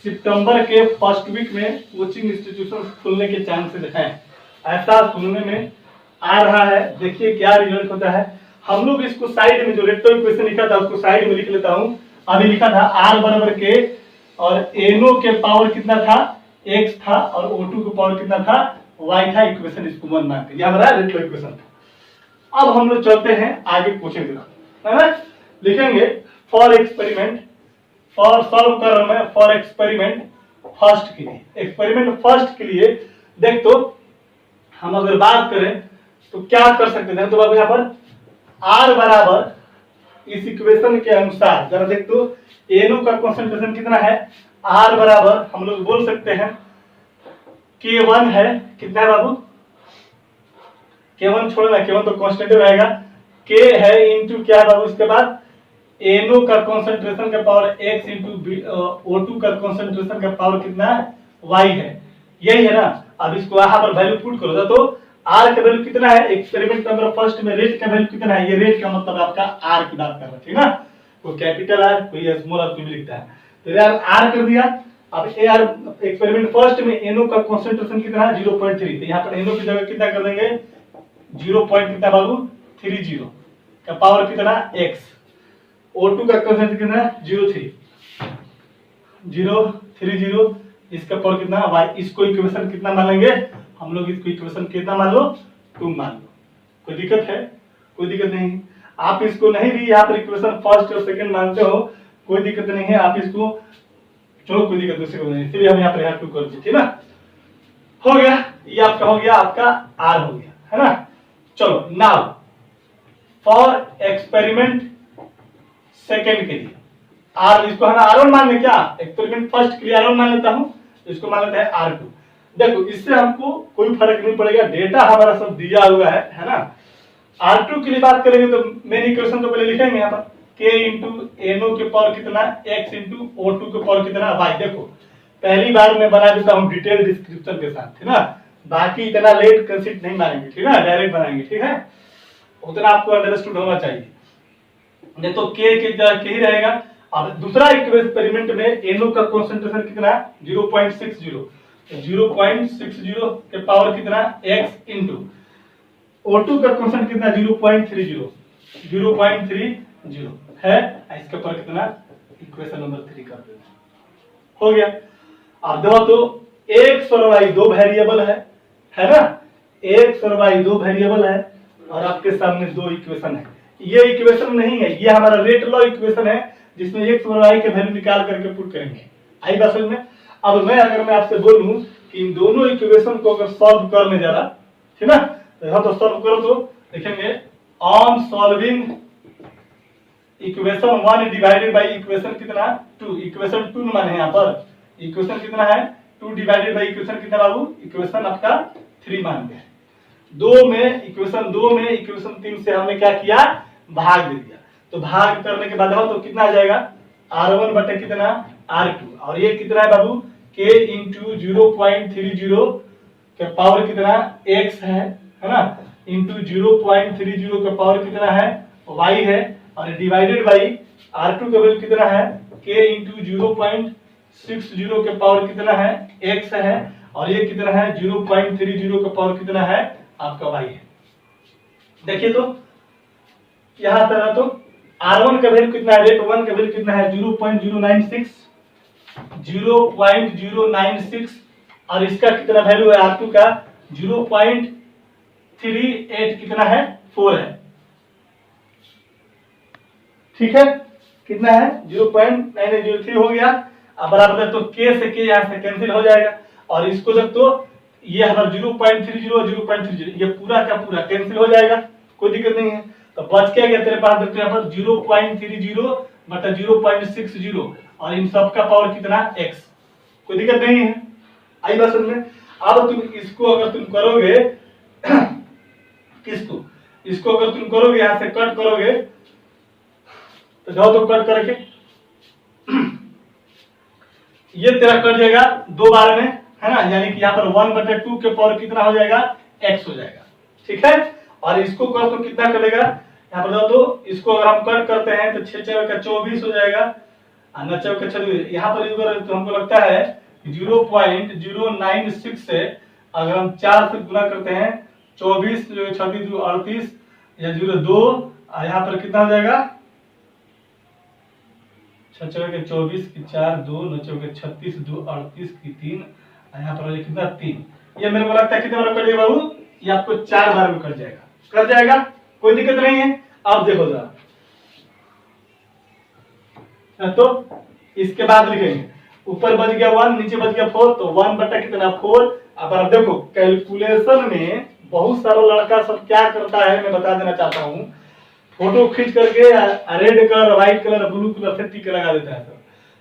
सितंबर के फर्स्ट वीक में कोचिंग इंस्टीट्यूशन खुलने के चांसेस हैं, ऐसा सुनने में आ रहा है। देखिए क्या रिजल्ट होता है। हम लोग इसको साइड में जो रेक्टो इक्वेशन लिखा था उसको साइड में लिख लेता हूं। अभी लिखा था R बराबर K और NO के पावर कितना था, x था, और O2 के पावर कितना था, y था। इक्वेशन इसको 1 मानते हैं, ये हमारा रेक्टो इक्वेशन था। अब हम लोग चलते हैं आगे क्वेश्चन की तरफ, है ना। लिखेंगे फॉर एक्सपेरिमेंट, फॉर सॉल्व कर रहा हूं फॉर एक्सपेरिमेंट फर्स्ट के लिए। एक्सपेरिमेंट फर्स्ट के लिए देख, तो हम अगर बात करें तो क्या कर सकते हैं, तो अब यहाँ पर R बराबर इस इक्वेशन के अनुसार जरा देख, तो NO का कंसंट्रेशन कितना है, R बराबर हम लोग बोल सकते हैं K1 है, कितना है बाबू, K1 छोड़ना, K1 तो कांस्टेंट रहेगा, K है इंटू क्या है बाबू, इसके बाद NO का कंसंट्रेशन का पावर x इंटू O2 का कंसंट्रेशन का पावर कितना है, y है, यही है ना। अब इसको यहाँ पर वैल्यू पुट करो तो R का वैल्यू कितना है, एक्सपेरिमेंट नंबर फर्स्ट में रेट का वैल्यू कितना है, ये रेट का मतलब आपका R की बात कर रहा है, ठीक ना। कोई कैपिटल R कोई स्मॉल R कोई भी लिखता है, तो यार R कर दिया। अब यार एक्सपेरिमेंट फर्स्ट में NO का कंसंट्रेशन कितना है 0.3, तो यहाँ पर NO की जगह कितना कर देंगे 0. कितना बाबू 30 का पावर कितना x, O2 का कंसंट्रेशन कितना है 0.30, इसका पावर कितना y, इसको इक्वेशन कितना मान लेंगे हम लोग, इसको इक्वेशन कितना मान लो 2 मान लो। कोई दिक्कत है? कोई दिक्कत नहीं। आप इसको नहीं भी यहाँ पर इक्वेशन फर्स्ट और सेकंड मानते हो, कोई दिक्कत नहीं है, आप इसको चलो कोई दिक्कत दूसरी को नहीं, इसलिए हम यहाँ पर 2 कर दिए, ठीक ना। हो गया, ये आपका हो गया, आपका R हो गया, है ना। चलो नाउ फॉर एक्सपेरिमेंट सेकंड के लिए R, इसको हम R1 मान ले, क्या एक्सपेरिमेंट फर्स्ट के लिए R1 मान लेता हूँ, इसको मान लेते हैं R2। देखो इससे हमको कोई फर्क नहीं पड़ेगा, डेटा हमारा सब दिया हुआ है ना। R2 के लिए बात करेंगे तो मेन इक्वेशन तो पहले लिखेंगे यहाँ पर K इंटू NO के पावर कितना, X इंटू O2 के पावर कितना Y। देखो पहली बार मैं बना देता हूँ डिटेल डिस्क्रिप्शन के साथ, ठीक ना, बाकी इतना लेट कंसीडर नहीं मानेंगे, ठीक है, डायरेक्ट बनाएंगे, ठीक है, उतना आपको अंडरस्टूड होना चाहिए। नहीं तो K की जगह K ही रहेगा। अब दूसरा एक्सपेरिमेंट में NO का कंसंट्रेशन कितना 0.60, 0.60 के पावर कितना x इंटू O2 का कंसंट्रेशन कितना 0.30 है, इसके ऊपर कितना इक्वेशन नंबर 3 कर देना, हो गया। अब देखो तो x और y दो वेरिएबल है ना, x और y दो वेरिएबल है और आपके सामने दो इक्वेशन है। ये इक्वेशन नहीं है, ये हमारा रेट लॉ इक्वेशन है जिसमें x और y के वैल्यू निकाल करके पुट करेंगे। आई बात समझ में। अब मैं अगर मैं आपसे बोलूं कि इन दोनों इक्वेशन को अगर सॉल्व करने जा रहा, ठीक ना, तो यहाँ तो सॉल्व करो तो देखेंगे on solving equation 1 divided by equation कितना 2, इक्वेशन 2 माने यहाँ पर इक्वेशन कितना है 2 डिवाइडेड बाय इक्वेशन कितना बाबू, इक्वेशन आपका 3 मान गए। इक्वेशन 2 में इक्वेशन 3 से हमने क्या किया, भाग दे दिया, तो भाग करने के बाद तो कितना आ जाएगा R1 बटे कितना R2, और ये कितना है बाबू K इंटू 0.30 के पावर कितना x है ना, इंटू 0.30 का पावर कितना है y है, और डिवाइडेड बाई R2 का वैल्यू कितना है K इंटू 0.60 के पावर कितना है x है, और ये कितना है 0.30 का पावर कितना है आपका y है। देखिए तो यहां तरह तो R1 का वैल्यू कितना है, रेट 1 का वैल्यू कितना है 0.096, और इसका कितना वैल्यू है R2 का 0.38 कितना है 4 है, ठीक है, कितना है 0.903 हो गया। अब बराबर तो K से K यहाँ से कैंसिल हो जाएगा, और इसको जब तो ये हमारा 0.30 ये पूरा का पूरा कैंसिल हो जाएगा, कोई दिक्कत नहीं है। तो बच क्या गया तेरे पास, देखो यहाँ पर 0.30 बटा 0.60, और इन सब का पावर कितना x, कोई दिक्कत नहीं है। आई बात समझ में। अब तुम इसको अगर तुम करोगे किसको, इसको अगर तुम करोगे यहाँ से कट करोगे तो जाओ तो कट करके ये तेरा कट जाएगा 2 बार में, है ना, यानी कि यहाँ पर 1/2 के पावर कितना हो जाएगा x हो जाएगा, ठीक है। और इसको कर तो कितना करेगा, यहाँ पर जाओ तो इसको अगर हम कट करते हैं तो 6 का 24 हो जाएगा, 9 का 26, यहाँ पर तो हमको लगता है 0.096 से अगर हम 4 से गुना करते हैं 24 26 38 या 02, यहाँ पर कितना हो जाएगा 6 के 24 की 4 2 9 के 36 2 38 की 3, यहाँ पर कितना 3, ये मेरे को लगता है कितने बार कट जाएगा बाबू, ये आपको 4 बार में कट जाएगा, कोई दिक्कत नहीं है। अब देखो जरा तो इसके बाद लिखेंगे ऊपर बच गया 1 नीचे बच गया 4, तो 1 बटा कितना 4। अब देखो कैलकुलेशन में बहुत सारा लड़का सब क्या करता है मैं बता देना चाहता हूँ, फोटो खींच करके red colour white colour blue colour से टिक लगा देता है सर,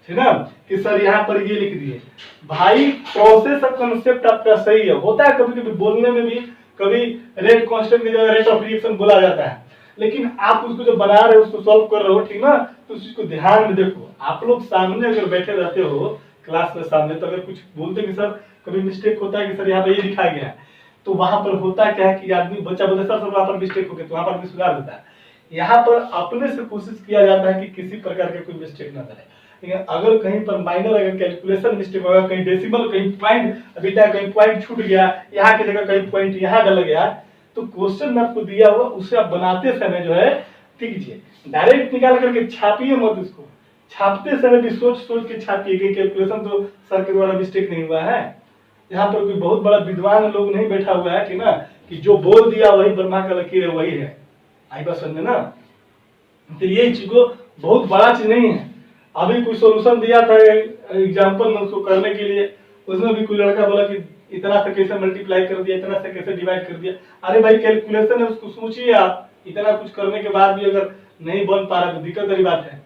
ठीक ना, कि सर यहाँ पर ये लिख दिए। भाई प्रोसेस और कांसेप्ट आपका सही है, होता है कभी कभी बोलने में भी कभी रेट कांस्टेंट की जगह रेट ऑफ रिएक्शन बोला जाता है, लेकिन आप उसको जो बना रहे हो उसको सॉल्व कर रहे हो, ठीक ना, तो उसको ध्यान में देखो। आप लोग सामने अगर बैठे रहते हो क्लास में सामने, तो अगर कुछ बोलते कि सर कभी मिस्टेक होता है कि सर यहाँ पे ये लिखा गया है, तो वहां पर होता क्या है कि आदमी बच्चा बोलता है सर वहां पर मिस्टेक हो गया, तो वहां पर भी सुधार देता है। यहाँ पर अपने से कोशिश किया जाता है कि किसी प्रकार के कोई मिस्टेक ना करे। लेकिन अगर कहीं पर माइनर अगर कैलकुलेशन मिस्टेक होगा, कहीं डेसिमल, कहीं पॉइंट बीटा, कहीं पॉइंट छूट गया, यहाँ की जगह कहीं पॉइंट यहाँ डल गया, तो क्वेश्चन में आपको दिया हुआ उसे आप बनाते समय जो है कीजिए, डायरेक्ट निकाल करके छापिए मत उसको। छापते समय भी सोच सोच के छापिए कि कैलकुलेशन तो सर के द्वारा मिस्टेक नहीं हुआ है। यहाँ पर कोई बहुत बड़ा विद्वान लोग नहीं बैठा हुआ है कि ना कि जो बोल दिया वही ब्रह्मा का लकीर है वही है। आई बात समझे ना? तो ये चीज को बहुत बड़ा चीज नहीं है। अभी कोई सोल्यूशन दिया था एग्जाम्पल में उसको करने के लिए, उसमें भी कोई लड़का बोला कि इतना से कैसे मल्टीप्लाई कर दिया, इतना से कैसे डिवाइड कर दिया। अरे भाई कैलकुलेशन है, उसको सोचिए आप। इतना कुछ करने के बाद भी अगर नहीं बन पा रहा तो दिक्कत वाली बात है।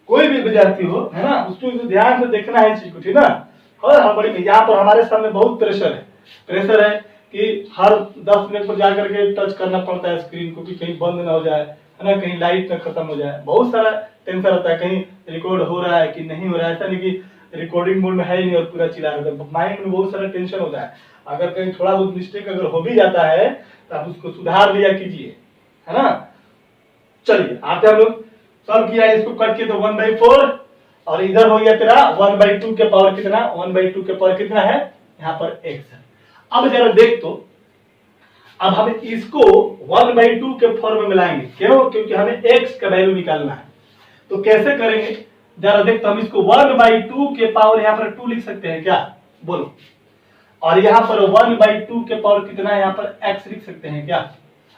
कोई भी विद्यार्थी हो, है ना, उसको ध्यान से देखना है चीज को, ठीक ना। और हमारे यहाँ पर हमारे सामने बहुत प्रेशर है कि हर 10 मिनट पर जाकर के टच करना पड़ता है स्क्रीन को कि कहीं बंद ना हो जाए, है ना, कहीं लाइट ना खत्म हो जाए। बहुत सारा टेंशन रहता है, कहीं रिकॉर्ड हो रहा है कि नहीं हो रहा है। ऐसा नहीं कि रिकॉर्डिंग मोड में है ही नहीं और पूरा चिल्ला रहा है, माइंड में बहुत सारा टेंशन होता है। अगर कहीं थोड़ा बहुत मिस्टेक अगर हो भी जाता है तो आप उसको सुधार लिया कीजिए, है ना। चलिए आते हम लोग सॉल्व किया इसको कट के, तो 1/4 और इधर हो गया तेरा 1/2 के पावर कितना, 1/2 के पावर कितना है यहाँ पर x है। अब जरा देख, तो अब हम इसको 1/2 के फॉर्म में मिलाएंगे। क्यों? क्योंकि हमें x का वैल्यू निकालना है। तो कैसे करेंगे जरा देख, तो हम इसको 1/2 के पावर यहाँ पर 2 लिख सकते हैं क्या, बोलो। और यहाँ पर 1/2 के पावर कितना है यहाँ पर x लिख सकते हैं क्या।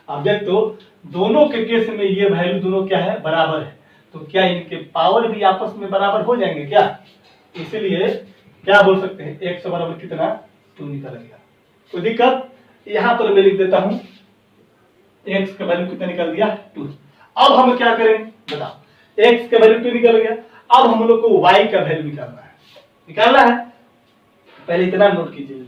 अब देख, तो दोनों के केस में ये वैल्यू दोनों क्या है, बराबर है। तो क्या इनके पावर भी आपस में बराबर हो जाएंगे क्या? इसीलिए क्या बोल सकते हैं, x बराबर कितना 2 निकलेगा। कोई दिक्कत? यहां पर मैं लिख देता हूं x का वैल्यू कितना निकल दिया 2। अब हम क्या करें बताओ, x का वैल्यू 2 निकल गया। अब हम लोग को y का वैल्यू निकालना है। पहले इतना नोट कीजिए।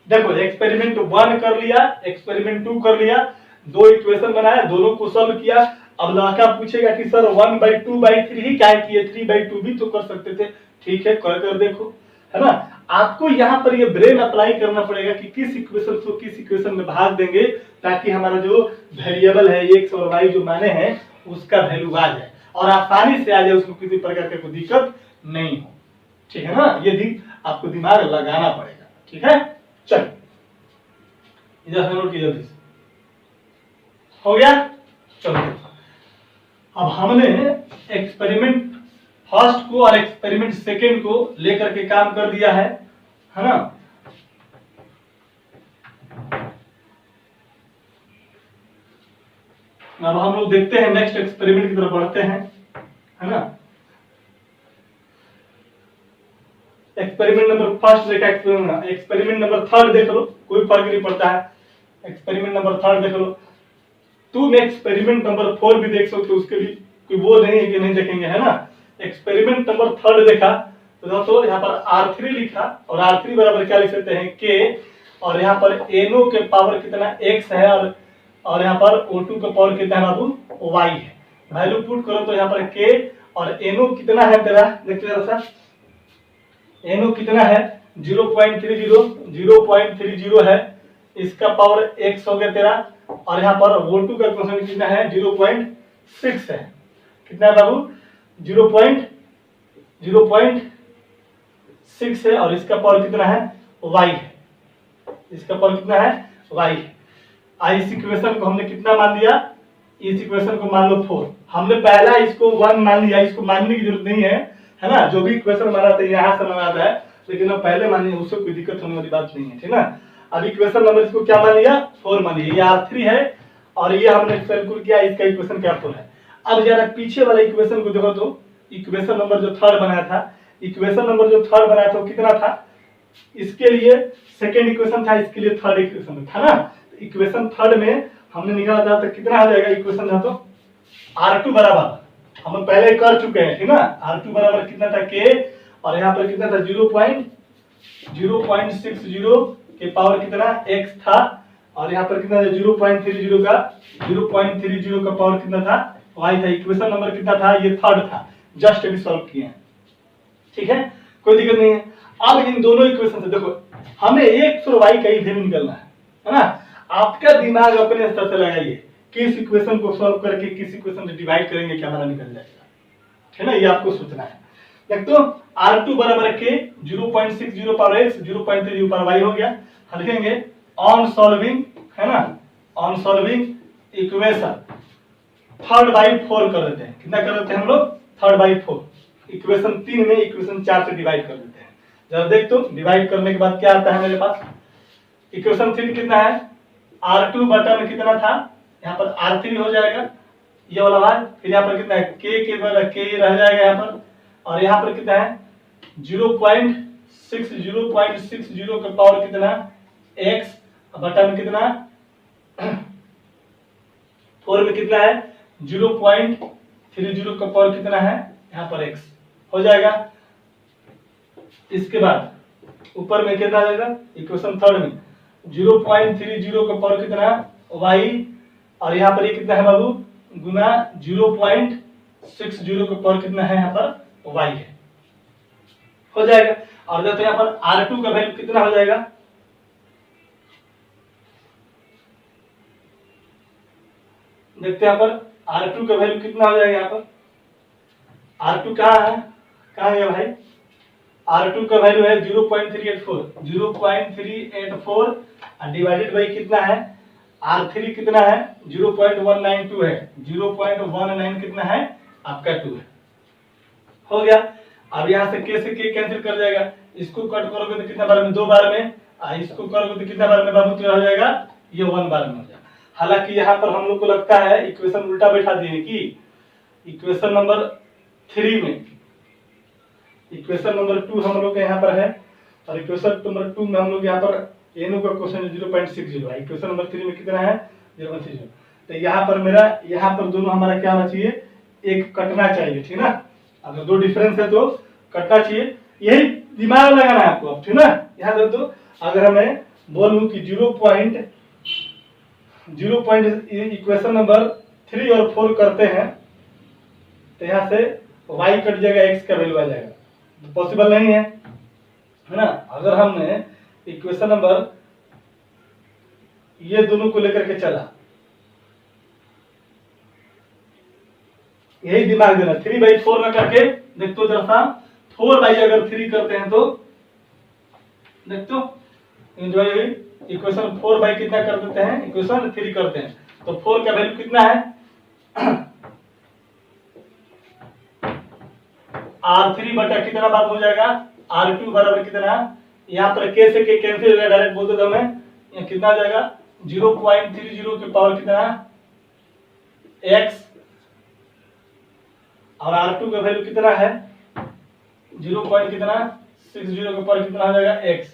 देखो एक्सपेरिमेंट 1 कर लिया, एक्सपेरिमेंट 2 कर लिया, दो इक्वेशन बनाया, दोनों को सॉल्व किया। अब लड़का पूछेगा कि सर 1/2/3 ही क्या किए, 3/2 भी तो कर सकते थे। ठीक है, कर देखो, है ना। आपको यहाँ पर ये ब्रेन अप्लाई करना पड़ेगा कि किस इक्वेशन को किस इक्वेशन में भाग देंगे ताकि हमारा जो वेरिएबल है x और y जो माने हैं उसका वैल्यू आ जाए और आसानी से आ जाए, उसको किसी प्रकार की कोई दिक्कत नहीं हो। ठीक है ना, ये आपको दिमाग लगाना पड़ेगा। ठीक है, चल इधर नोट कीजिए जल्दी से। हो गया? चलो अब हमने एक्सपेरिमेंट फर्स्ट को और एक्सपेरिमेंट सेकेंड को लेकर के काम कर दिया है ना। अब हम लोग देखते हैं नेक्स्ट एक्सपेरिमेंट की तरफ बढ़ते हैं, है ना। एक्सपेरिमेंट नंबर फर्स्ट देखा, एक्सपेरिमेंट नंबर थर्ड देख लो, कोई फर्क नहीं पड़ता है। एक्सपेरिमेंट नंबर थर्ड देख लो। तुम एक्सपेरिमेंट नंबर 4 भी देख सकते हो, उसके भी कोई वो नहीं है कि नहीं देखेंगे, है ना। एक्सपेरिमेंट नंबर थर्ड देखा तो दोस्तों यहाँ पर R3 लिखा और R3 बराबर क्या लिख सकते हैं K, और यहाँ पर NO के पावर कितना x है और यहाँ पर O2 का पावर कितना है बाबू y है। वैल्यू पुट करो तो यहाँ पर K और NO कितना है तेरा, देखते जरा सा। NO कितना है 0.30 है, इसका पावर x हो गया तेरा, और यहाँ पर O2 का क्वेश्चन कितना है 0.6 है। कितना है बाबू 0.6 है, और इसका पावर कितना है y है। इसका पावर कितना है y है। इस इक्वेशन को हमने कितना मान लिया, इस इक्वेशन को मान लो 4। हमने पहला इसको 1 मान लिया, इसको मानने की जरूरत नहीं है ना। जो भी इक्वेशन माना था यहाँ से माना है, लेकिन अब पहले मान लिया, उससे कोई दिक्कत होने वाली बात नहीं है, ठीक ना। अब इक्वेशन नंबर इसको क्या मान लिया 4 मान लिया, ये R3 है और ये हमने कैलकुलेट किया, इसका इक्वेशन क्या 4 है। अब जरा पीछे वाला इक्वेशन को देखो, तो इक्वेशन नंबर जो थर्ड बनाया था, इक्वेशन नंबर जो थर्ड बनाया था वो कितना था, इसके लिए सेकेंड इक्वेशन था, इसके लिए थर्ड इक्वेशन था ना। इक्वेशन थर्ड में हमने निकाला था तो कितना आ जाएगा इक्वेशन था, तो R2 बराबर हम पहले कर चुके हैं, ठीक ना। R2 बराबर कितना था K, और यहाँ पर कितना था 0.060 के पावर कितना x था, और यहाँ पर कितना था 0.30 का पावर कितना था y था। इक्वेशन नंबर कितना था, ये थर्ड था, जस्ट अभी सॉल्व किए हैं, ठीक है, कोई दिक्कत नहीं है। अब इन दोनों इक्वेशन से देखो हमें x और y का ही वैल्यू निकलना है ना। आपका दिमाग अपने स्तर से लगाइए, किस इक्वेशन को सॉल्व करके किस इक्वेशन से डिवाइड करेंगे क्या हमारा निकल जाएगा, है ना, ये आपको सोचना है। देख तो R2 बराबर के 0.60 पावर x 0.30 पावर y हो गया। हम लिखेंगे ऑन सॉल्विंग, है ना, on solving equation third by 4 कर देते हैं। कितना कर देते हैं हम लोग? Third by 4। इक्वेशन 3 में इक्वेशन 4 से डिवाइड कर देते हैं। जरा देख तो डिवाइड करने के बाद क्या आता है मेरे पास। इक्वेशन 3 कितना है? R2 बटा में कितना था, यहाँ पर R3 हो जाएगा ये वाला भाग। फिर यहाँ पर कितना है के बराबर के रह जाएगा यहाँ पर, और यहाँ पर कितना है 0.60 का पावर कितना x बटा में कितना 4 में कितना है 0.30 का पावर कितना है यहाँ पर x हो जाएगा। इसके बाद ऊपर में कितना आ जाएगा इक्वेशन थर्ड में 0.30 का पावर कितना y, और यहाँ पर ये कितना है बाबू गुना 0.60 का पावर कितना है यहाँ पर y है, हो जाएगा। और देखो यहाँ पर R2 का वैल्यू कितना हो जाएगा, देखते हैं यहाँ पर R2 का वैल्यू कितना हो जाएगा। यहाँ पर R2 कहाँ है भाई, R2 का वैल्यू है 0.384 डिवाइडेड बाई कितना है R3 कितना है 0.192 है, 0.19 कितना है आपका 2 है, हो गया। अब यहाँ से k से k कैंसिल कर जाएगा, इसको कट करोगे तो कितना बार में 2 बार में, इसको करोगे तो कितना बार में बाबू तो हो जाएगा ये 1 बार में हो जाएगा। हालांकि यहाँ पर हम लोग को लगता है इक्वेशन उल्टा बैठा दिए कि इक्वेशन नंबर 3 में इक्वेशन नंबर 2 हम लोग के यहाँ पर है, और इक्वेशन नंबर 2 में हम लोग यहाँ पर एनो का क्वेश्चन 0.60 है, इक्वेशन नंबर 3 में कितना है 0.60। तो यहाँ पर मेरा यहाँ पर दोनों हमारा क्या होना चाहिए, एक कटना चाहिए, ठीक ना। अगर दो डिफरेंस है तो कटना चाहिए, यही दिमाग लगाना है आपको, ठीक ना। यहाँ देखो तो अगर मैं बोलूं कि 0. इक्वेशन नंबर 3 और 4 करते हैं तो यहाँ से y कट जाएगा, x का वैल्यू आ जाएगा, तो पॉसिबल नहीं है ना। अगर हमने इक्वेशन नंबर ये दोनों को लेकर के चला, यही दिमाग देना 3/4 ना करके देख तो जरा 4 अगर 3 करते हैं तो देख तो इक्वेशन 4 कितना कर देते हैं, इक्वेशन 3 करते हैं तो 4 का वैल्यू कितना है R3 बटा कितना बार हो जाएगा R2 बराबर कितना, यहाँ पर k से k कैंसिल हो गया, डायरेक्ट बोलते तो हमें यहाँ कितना आ जाएगा 0.30 के पावर कितना x, और R2 का वैल्यू कितना है 0.60 के पावर कितना हो जाएगा x,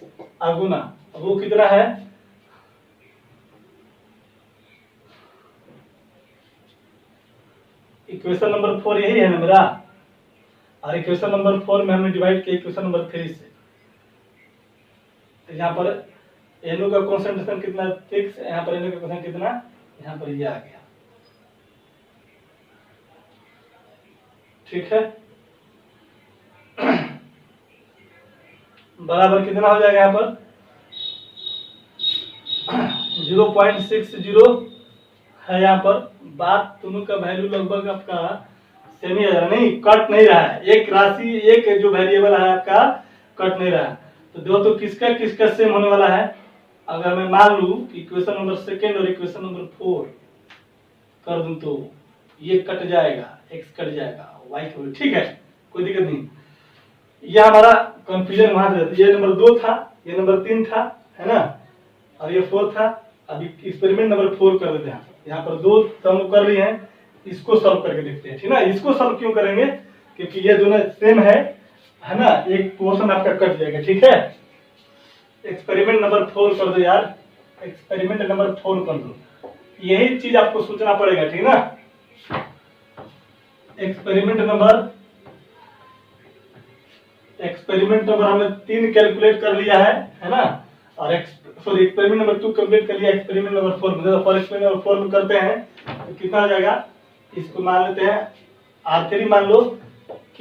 अगुना वो कितना है इक्वेशन नंबर 4 यही है ना मेरा, और इक्वेशन नंबर 4 में हमने डिवाइड किया इक्वेशन नंबर 3 से। तो यहाँ पर एनो का कॉन्सेंट्रेशन कितना 6, यहाँ पर एनो का कॉन्सेंट्रेशन कितना, यहाँ पर ये आ गया, ठीक है। बराबर कितना हो जाएगा यहाँ पर 0.60 है। यहाँ पर बात दोनों का वैल्यू लगभग आपका सेम ही है, नहीं कट नहीं रहा है, एक राशि एक जो वेरिएबल है आपका कट नहीं रहा है। तो दो तो किसका किसका सेम होने वाला है, अगर मैं मान लूं कि इक्वेशन नंबर 2 और इक्वेशन नंबर 4 कर दूं तो ये कट जाएगा, x कट जाएगा, y कट, ठीक है कोई दिक्कत नहीं। ये हमारा कंफ्यूजन वहां से, ये नंबर 2 था, ये नंबर 3 था, है ना, और ये 4 था। अभी एक्सपेरिमेंट नंबर 4 कर देते हैं। यहाँ पर 2 सम कर लिए हैं, इसको सॉल्व करके देखते हैं, ठीक ना। इसको सॉल्व क्यों करेंगे, क्योंकि ये दोनों सेम है ना, एक पोर्शन आपका कट जाएगा, ठीक है। एक्सपेरिमेंट नंबर 4 कर दो यार, एक्सपेरिमेंट नंबर 4 कर दो, यही चीज आपको सोचना पड़ेगा, ठीक ना। एक्सपेरिमेंट नंबर हमने 3 कैलकुलेट कर लिया है ना, और एक्सपेरिमेंट नंबर 2 कंप्लीट कर लिया। एक्सपेरिमेंट नंबर 4 में फॉर एक्सपेरिमेंट नंबर 4 में करते हैं तो कितना आ जाएगा, इसको मान लेते हैं R3 मान लो k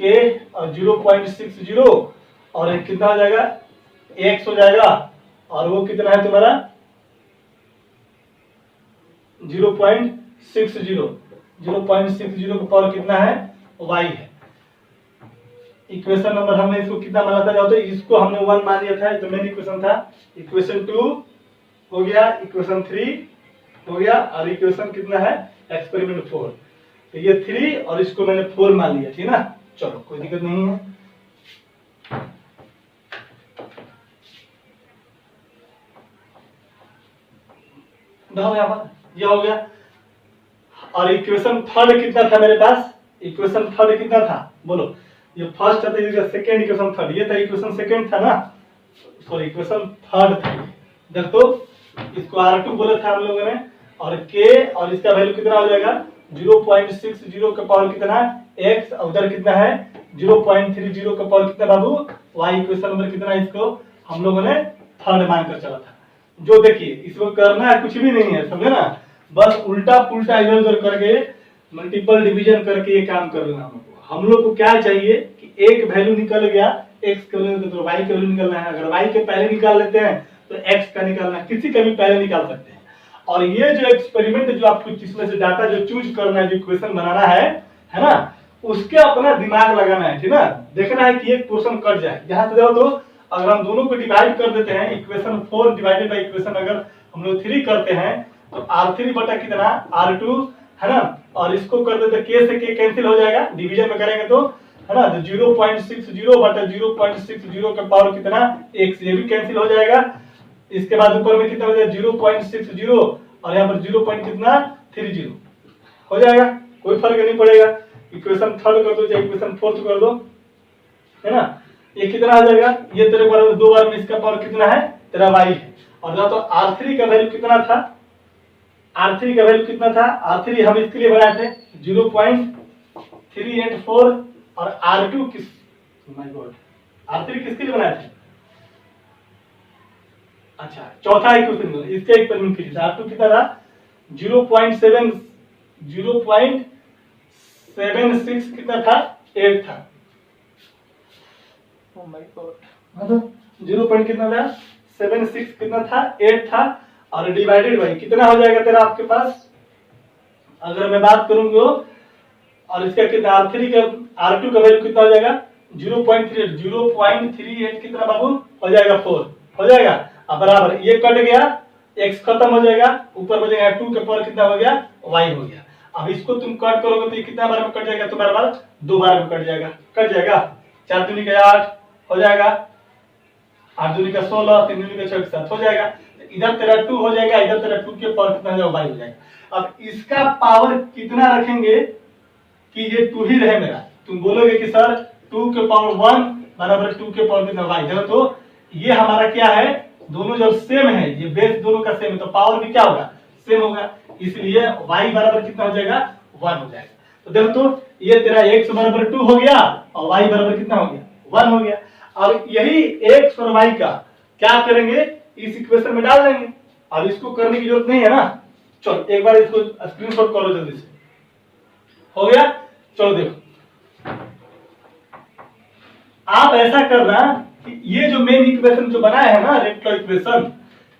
और 0.60 और कितना हो जाएगा x हो जाएगा, और वो कितना है तुम्हारा 0.60 का पावर कितना है y है। इक्वेशन नंबर हमने इसको कितना माना था, जाओ तो इसको हमने 1 मान लिया था, तो मेन इक्वेशन था। इक्वेशन 2 हो गया, इक्वेशन 3 हो गया, और इक्वेशन कितना है एक्सपेरिमेंट 4। तो ये 3 और इसको मैंने 4 मान लिया, ठीक ना। चलो कोई दिक्कत नहीं है। यहाँ पर ये हो गया। और इक्वेशन थर्ड कितना था मेरे पास, इक्वेशन थर्ड कितना था बोलो, ये फर्स्ट था, तो सेकंड इक्वेशन थर्ड, ये था इक्वेशन सेकंड था ना, सॉरी इक्वेशन थर्ड था। देखो इसको R2 बोला था हम लोगों ने, और K और इसका वैल्यू कितना हो जाएगा 0.60 का पावर कितना x, उधर कितना है 0.30 का पावर कितना बाबू y। इक्वेशन नंबर कितना है, इसको हम लोगों ने थर्ड मानकर चला था। जो देखिए इसको करना है कुछ भी नहीं है, समझे ना, बस उल्टा पुल्टा इधर उधर करके मल्टीपल डिवीजन करके ये काम कर लेना। हम लोग को क्या चाहिए कि एक वैल्यू निकल गया x का वैल्यू, तो y का वैल्यू निकलना है। अगर y के पहले निकाल लेते हैं तो x का निकालना है, किसी का भी पहले निकाल सकते हैं। और ये जो एक्सपेरिमेंट जो आपको इसमें से डाटा जो चूज करना है, जो इक्वेशन बनाना है ना, उसके अपना दिमाग लगाना है, ठीक ना। देखना है कि एक पोर्शन कट जाए, यहाँ से जाओ तो अगर हम दोनों को डिवाइड कर देते हैं, इक्वेशन 4 डिवाइडेड बाई इक्वेशन अगर हम लोग 3 करते हैं तो R3 बटा कितना R2 है ना, और इसको कर देते k से k कैंसिल हो जाएगा, डिवीजन में करेंगे तो है ना, तो 0.60 बटा 0.60 का पावर कितना x, ये भी कैंसिल हो जाएगा। इसके बाद ऊपर में कितना हो जाएगा 0.60 और यहाँ पर 0. कितना 30 हो जाएगा, कोई फर्क नहीं पड़ेगा। इक्वेशन थर्ड कर दो चाहे इक्वेशन फोर्थ कर दो, है ना। ये कितना आ जाएगा, ये तेरे बार 2 बार में इसका पावर कितना है तेरा y है। और ना तो R3 का वैल्यू कितना था, R3 का वैल्यू कितना था, R3 हम इसके लिए बनाए थे 0.384 और R2 किस, माय गॉड, R3 किसके लिए बनाए थे, अच्छा चौथा इक्वेशन इसका एक्सपेरिमेंट कीजिए। R2 कितना था 0.76 कितना था 8 था, ओ माय गॉड, मतलब 0. कितना था 76 कितना था 8 था, और डिवाइडेड बाई कितना हो जाएगा तेरा आपके पास, अगर मैं बात करूंगा और इसका कितना R3 का R2 का वैल्यू कितना हो जाएगा 0.38 कितना बाबू हो जाएगा 4 हो जाएगा। अब बराबर ये कट गया, x खत्म हो जाएगा, ऊपर बचेगा 2 के पावर कितना हो गया y हो गया। अब इसको तुम कट करोगे तो ये कितना बार में कट जाएगा, तो बार 2 बार में कट जाएगा, 4 दूनी का 8 हो जाएगा, 8 दूनी का 16, 3 दूनी का 6 7 हो जाएगा। इधर तेरा 2 हो जाएगा, इधर तेरा 2 के पावर कितना हो जाएगा y हो जाएगा। अब इसका पावर कितना रखेंगे कि ये 2 ही रहे मेरा, तुम बोलोगे कि सर 2 के पावर 1 बराबर 2 के पावर कितना y, देखो तो ये हमारा क्या है, दोनों जब सेम है, ये बेस दोनों का सेम है, तो पावर भी क्या होगा सेम होगा, इसलिए y बराबर कितना हो जाएगा 1 हो जाएगा। तो देखो तो ये तेरा x बराबर 2 हो गया और y बराबर कितना हो गया 1 हो गया। अब यही x और y का क्या करेंगे, इस इक्वेशन में डाल देंगे। अब इसको करने की जरूरत नहीं है ना, चलो एक बार इसको स्क्रीनशॉट करो जल्दी से, हो गया। चलो देखो आप ऐसा करना कि ये जो मेन इक्वेशन जो बनाया है ना रेट लॉ इक्वेशन,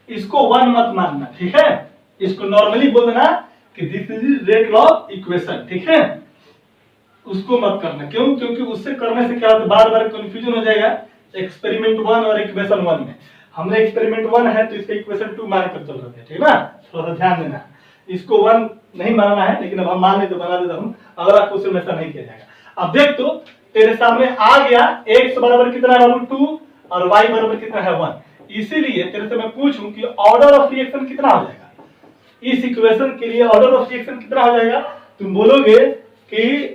इसको 1 मत मानना, ठीक है। इसको नॉर्मली बोल देना कि this is rate law equation, ठीक है, उसको मत करना। क्यों, क्योंकि उससे करने से क्या होता है बार बार कंफ्यूजन हो जाएगा एक्सपेरिमेंट 1 और इक्वेशन 1 में। हमने एक्सपेरिमेंट 1 है तो इसका इक्वेशन 2 मान कर चल रहे थे, ठीक ना, थोड़ा सा ध्यान देना। इसको 1 नहीं मानना है, लेकिन अब हम मान ले तो बना देता हूं, अगला क्वेश्चन में ऐसा नहीं किया जाएगा। अब देख तो तेरे सामने आ गया x बराबर कितना है बाबू 2 और y बराबर कितना है 1, इसीलिए तेरे से मैं पूछूं कि ऑर्डर ऑफ रिएक्शन कितना हो जाएगा, इस इक्वेशन के लिए ऑर्डर ऑफ रिएक्शन कितना हो जाएगा। तुम बोलोगे कि